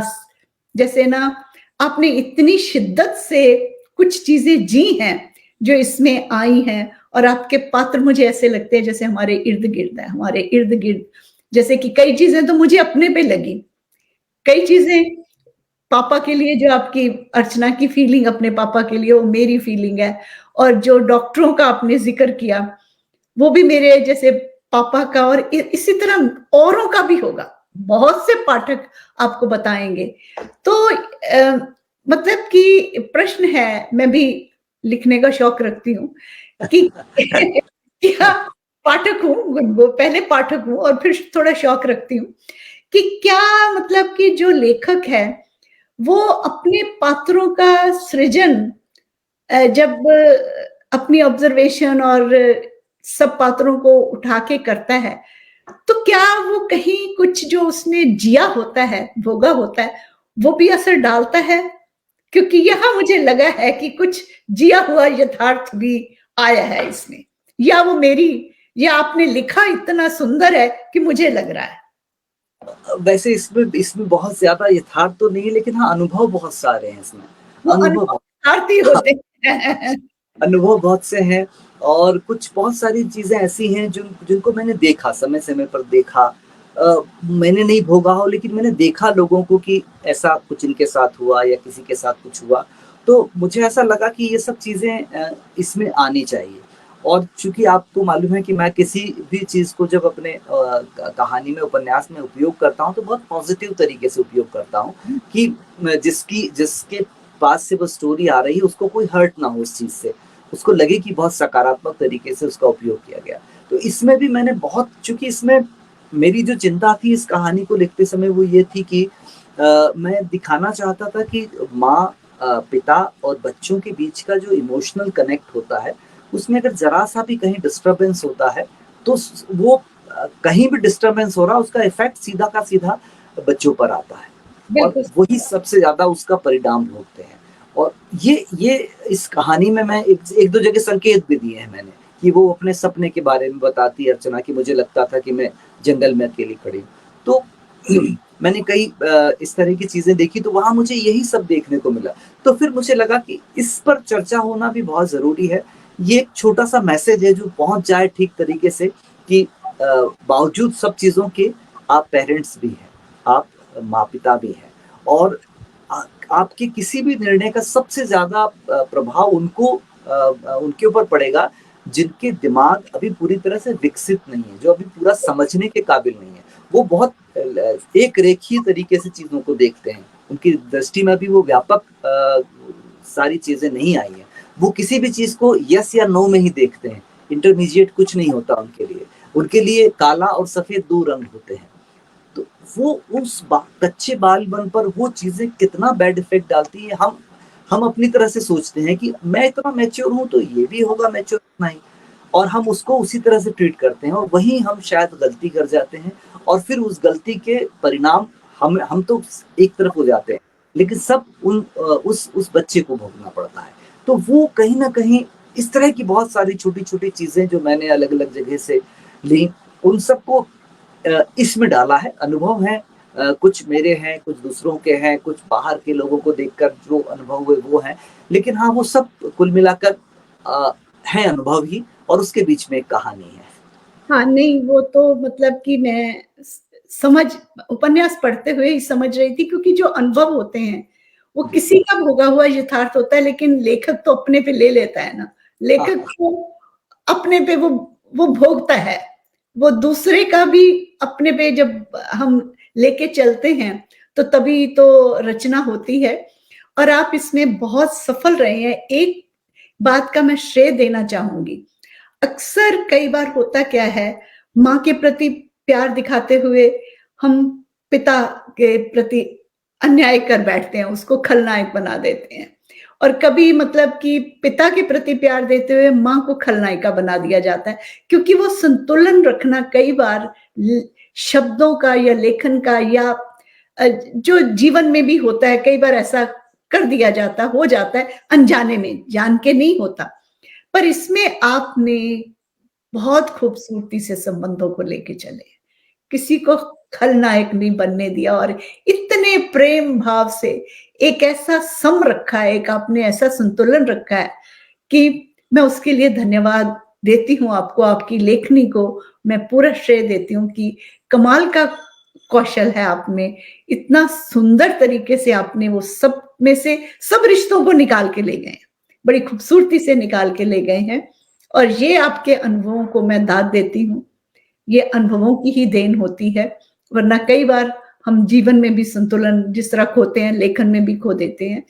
जैसे ना आपने इतनी शिद्दत से कुछ चीज़ें जी हैं, जो इसमें आई हैं, और आपके पात्र मुझे ऐसे लगते हैं जैसे हमारे इर्द-गिर्द है, हमारे इर्द-गिर्द। जैसे कि कई चीज़ें तो मुझे अपने पे लगी, कई चीज़ें पापा के लिए, जो आपकी अर्चना की फीलिंग अपने पापा के लिए, वो मेरी फीलिंग है। और जो डॉक्टरों का आपने ज़िक्र किया, वो भी मेरे जैसे पापा का, और इसी तरह औरों का भी होगा। बहुत से पाठक आपको बताएँगे। तो मतलब कि प्रश्न है, मैं भी लिखने का शौक रखती हूँ कि क्या पाठक हूँ, वो पहले पाठक हूँ और फिर थोड़ा शौक रखती हूँ कि क्या मतलब कि जो लेखक है, वो अपने पात्रों का सृजन जब अपनी ऑब्जर्वेशन और सब पात्रों को उठा के करता है, तो क्या वो कहीं कुछ जो उसने जिया होता है, भोगा होता है, वो भी असर डालता है? क्योंकि यहाँ मुझे लगा है कि कुछ जिया हुआ यथार्थ भी आया है इसमें, या वो मेरी ये आपने लिखा इतना सुंदर है कि मुझे लग रहा है। वैसे इसमें इसमें बहुत ज़्यादा यथार्थ तो नहीं है, लेकिन हाँ, अनुभव बहुत सारे हैं इसमें। वो अनुभव अनुभव यथार्थी होते हैं। अनुभव बहुत से हैं और कुछ बहुत सारी चीज़ें ऐसी हैं जिनको मैंने देखा, समय-समय पर देखा। मैंने नहीं भोगा हो लेकिन मैंने देखा लोगों को कि ऐसा कुछ इनके साथ हुआ या किसी के साथ कुछ हुआ। तो मुझे ऐसा लगा कि ये सब चीज़ें इसमें आनी चाहिए। और चूँकि आपको मालूम है कि मैं किसी भी चीज़ को जब अपने कहानी में, उपन्यास में उपयोग करता हूँ, तो बहुत पॉज़िटिव तरीके से उपयोग करता हूँ कि जिसके पास से वो स्टोरी आ रही है, उसको कोई हर्ट ना हो उस चीज़ से। उसको लगे कि बहुत सकारात्मक तरीके से उसका उपयोग किया गया। तो इसमें भी मैंने बहुत, चूँकि इसमें मेरी जो चिंता थी इस कहानी को लिखते समय वो ये थी कि मैं दिखाना चाहता था कि माँ, पिता और बच्चों के बीच का जो इमोशनल कनेक्ट होता है, उसमें अगर ज़रा-सा भी कहीं डिस्टर्बेंस होता है, तो स वो कहीं भी डिस्टर्बेंस हो रहा है, उसका इफ़ेक्ट सीधा का सीधा बच्चों पर आता है और बिल्कुल। वही सबसे ज़्यादा उसका परिणाम भोगते हैं। और ये इस कहानी में मैं एक दो जगह संकेत भी दिए हैं मैंने, कि वो अपने सपने के बारे में बताती है अर्चना कि मुझे लगता था कि मैं जंगल में अकेली खड़ी हूँ। तो मैंने कई इस तरह की चीज़ें देखी, तो वहाँ मुझे यही सब देखने को मिला। तो फिर मुझे लगा कि इस पर चर्चा होना भी बहुत ज़रूरी है। ये एक छोटा-सा मैसेज है जो पहुँच जाए ठीक तरीके से कि बावजूद सब चीज़ों के आप पेरेंट्स भी हैं, आप माँ-पिता भी हैं और आ आपके किसी भी निर्णय का सबसे ज़्यादा प्रभाव उनके ऊपर पड़ेगा जिनके दिमाग अभी पूरी तरह से विकसित नहीं है, जो अभी पूरा समझने के काबिल नहीं है। वो बहुत एक रेखीय तरीके से चीज़ों को देखते हैं। उनकी दृष्टि में भी वो व्यापक सारी चीज़ें नहीं आई हैं। वो किसी भी चीज़ को यस या नो में ही देखते हैं। इंटरमीडिएट कुछ नहीं होता उनके लिए। उनके लिए काला और सफ़ेद 2 रंग होते हैं। तो वो उस कच्चे बालपन पर वो चीज़ें कितना बैड इफ़ेक्ट डालती है। हम अपनी तरह से सोचते हैं कि मैं इतना मैच्योर हूँ तो ये भी होगा मैच्योर इतना ही, और हम उसको उसी तरह से ट्रीट करते हैं और वहीं हम शायद गलती कर जाते हैं और फिर उस गलती के परिणाम हम तो एक तरफ हो जाते हैं, लेकिन सब उस बच्चे को भोगना पड़ता है। तो वो कहीं न कहीं इस तरह की बहुत सारी छोटी-छोटी चीज़ें जो मैंने अलग-अलग जगह से ली, उन सबको इसमें डाला है। अनुभव हैं, कुछ मेरे हैं, कुछ दूसरों के हैं, कुछ बाहर के लोगों को देखकर जो अनुभव हुए वो हैं। लेकिन हाँ, वो सब कुल मिलाकर अ, हैं अनुभव ही, और उसके बीच में एक कहानी है। हाँ, नहीं वो तो मतलब कि मैं स समझ उपन्यास पढ़ते हुए ही समझ रही थी क्योंकि जो अनुभव होते हैं, वो जी। किसी का भोगा हुआ यथार्थ होता है लेकिन लेखक तो अपने पे ले लेता है ना। हाँ, लेखक हाँ। को अपने पे वो भोगता है। वो दूसरे का भी अपने पे जब हम लेके चलते हैं, तो तभी तो रचना होती है और आप इसमें बहुत सफल रहे हैं। एक बात का मैं श्रेय देना चाहूँगी। अक्सर कई बार होता क्या है, माँ के प्रति प्यार दिखाते हुए हम पिता के प्रति अन्याय कर बैठते हैं, उसको खलनायक बना देते हैं। और कभी मतलब कि पिता के प्रति प्यार देते हुए माँ को खलनायिका बना दिया जाता है, क्योंकि वो संतुलन रखना कई बार ल शब्दों का या लेखन का या जो जीवन में भी होता है, कई बार ऐसा कर दिया जाता, हो जाता है अनजाने में, जान के नहीं होता। पर इसमें आपने बहुत खूबसूरती से संबंधों को लेके चले। किसी को खलनायक नहीं बनने दिया और इतने प्रेम भाव से एक ऐसा सम रखा है, एक आपने ऐसा संतुलन रखा है कि मैं उसके लिए धन्यवाद देती हूँ आपको, आपकी लेखनी को मैं पूरा श्रेय देती हूँ कि कमाल का कौशल है आप में। इतना सुंदर तरीके से आपने वो सब में से सब रिश्तों को निकाल के ले गए हैं। बड़ी खूबसूरती से निकाल के ले गए हैं और ये आपके अनुभवों को मैं दाद देती हूँ। ये अनुभवों की ही देन होती है, वरना कई बार हम जीवन में भी संतुलन जिस तरह खोते हैं, लेखन में भी खो देते हैं।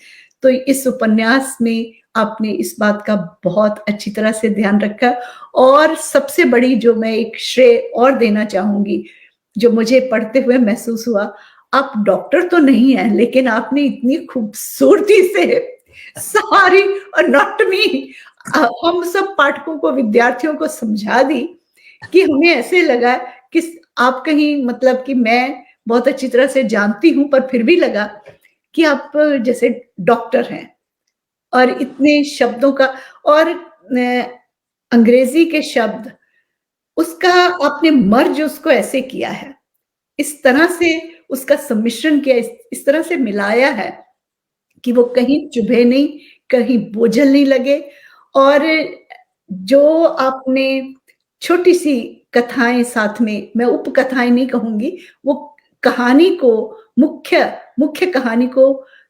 तो इस उपन्यास में आपने इस बात का बहुत अच्छी तरह से ध्यान रखा और सबसे बड़ी जो मैं एक श्रेय और देना चाहूँगी, जो मुझे पढ़ते हुए महसूस हुआ, आप डॉक्टर तो नहीं हैं, लेकिन आपने इतनी खूबसूरती से सारी एनाटॉमी हम सब पाठकों को, विद्यार्थियों को समझा दी कि हमें ऐसे लगा कि आप कहीं मतलब कि मैं बहुत अच्छी तरह से जानती हूँ, पर फिर भी लगा कि आप जैसे डॉक्टर हैं और इतने शब्दों का और अंग्रेजी के शब्द उसका आपने मर्ज उसको ऐसे किया है, इस तरह से उसका सम्मिश्रण किया, इस तरह से मिलाया है कि वो कहीं चुभे नहीं, कहीं बोझिल नहीं लगे और जो आपने छोटी-सी कथाएँ साथ में, मैं उपकथाएँ नहीं कहूँगी, वो कहानी को मुख्य मुख्य कहानी को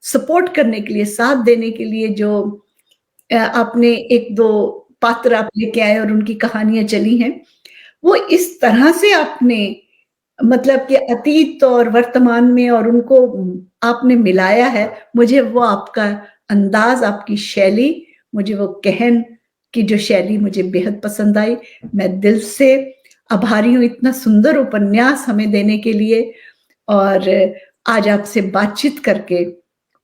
सपोर्ट करने के लिए, साथ देने के लिए जो आपने 1-2 पात्र आप लेके आए और उनकी कहानियाँ चली हैं, वो इस तरह से आपने मतलब कि अतीत और वर्तमान में और उनको आपने मिलाया है, मुझे वो आपका अंदाज़, आपकी शैली, मुझे वो कहन की जो शैली मुझे बेहद पसंद आई। मैं दिल से आभारी हूँ इतना सुंदर उपन्यास हमें देने के लिए और आज आपसे बातचीत करके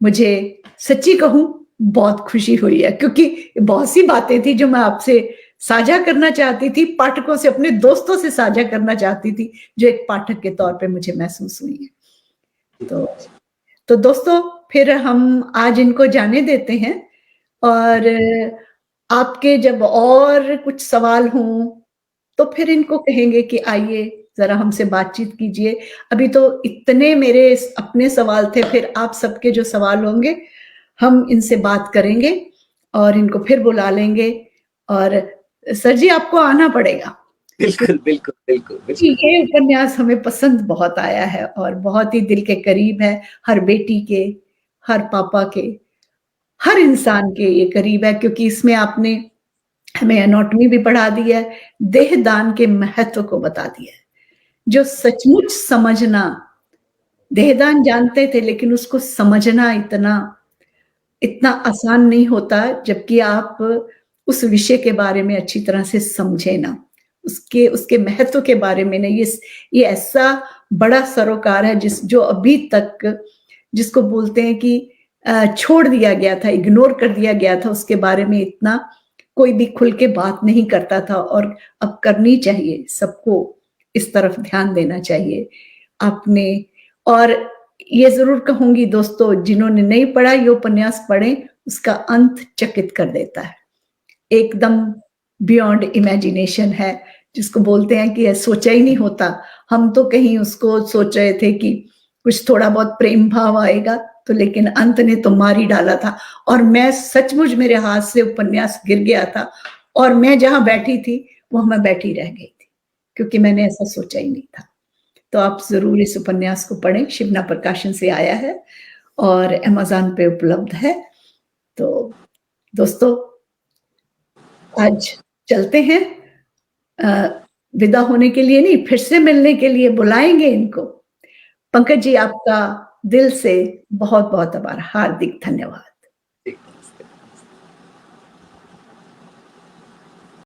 मुझे सच्ची कहूँ बहुत खुशी हुई है क्योंकि बहुत सी बातें थी जो मैं आपसे साझा करना चाहती थी, पाठकों से, अपने दोस्तों से साझा करना चाहती थी, जो एक पाठक के तौर पे मुझे महसूस हुई है। तो दोस्तों फिर हम आज इनको जाने देते हैं और आपके जब और कुछ सवाल हों, तो फिर इनको कहेंगे कि आइए ज़रा हमसे बातचीत कीजिए। अभी तो इतने मेरे अपने सवाल थे, फिर आप सबके जो सवाल होंगे, हम इनसे बात करेंगे और इनको फिर बुला लेंगे और सर जी आपको आना पड़ेगा। बिल्कुल, बिल्कुल, बिल्कुल, जी, बिल्कुल। ये उपन्यास हमें पसंद बहुत आया है और बहुत ही दिल के करीब है, हर बेटी के, हर पापा के, हर इंसान के ये करीब है क्योंकि इसमें आपने हमें एनाटॉमी भी पढ़ा दी है, देहदान के महत्व को बता दिया है, जो सचमुच समझना, देहदान जानते थे लेकिन उसको समझना इतना इतना आसान नहीं होता जबकि आप उस विषय के बारे में अच्छी तरह से समझे ना, उसके उसके महत्व के बारे में नहीं, ये ऐसा बड़ा सरोकार है जो अभी तक जिसको बोलते हैं कि छोड़ दिया गया था, इग्नोर कर दिया गया था, उसके बारे में इतना कोई भी खुल के बात नहीं करता था और अब करनी चाहिए, सबको इस तरफ ध्यान देना चाहिए। आपने और ये ज़रूर कहूँगी दोस्तों जिन्होंने नहीं पढ़ा ये उपन्यास पढ़ें, उसका अंत चकित कर देता है। एकदम बियॉन्ड इमेजिनेशन है, जिसको बोलते हैं कि सोचा ही नहीं होता। हम तो कहीं उसको सोच रहे थे कि कुछ थोड़ा बहुत प्रेम भाव आएगा, तो लेकिन अंत ने तो मार ही डाला था और मैं सचमुच मेरे हाथ से उपन्यास गिर गया था और मैं जहाँ बैठी थी, वहाँ मैं बैठी रह गई थी, क्योंकि मैंने ऐसा सोचा ही नहीं था। तो आप ज़रूर इस उपन्यास को पढ़ें, शिवना प्रकाशन से आया है और अमेज़न पे उपलब्ध है। तो दोस्तों आज चलते हैं विदा होने के लिए नहीं, फिर से मिलने के लिए बुलाएँगे इनको। पंकज जी आपका दिल से बहुत-बहुत आभार, हार्दिक धन्यवाद।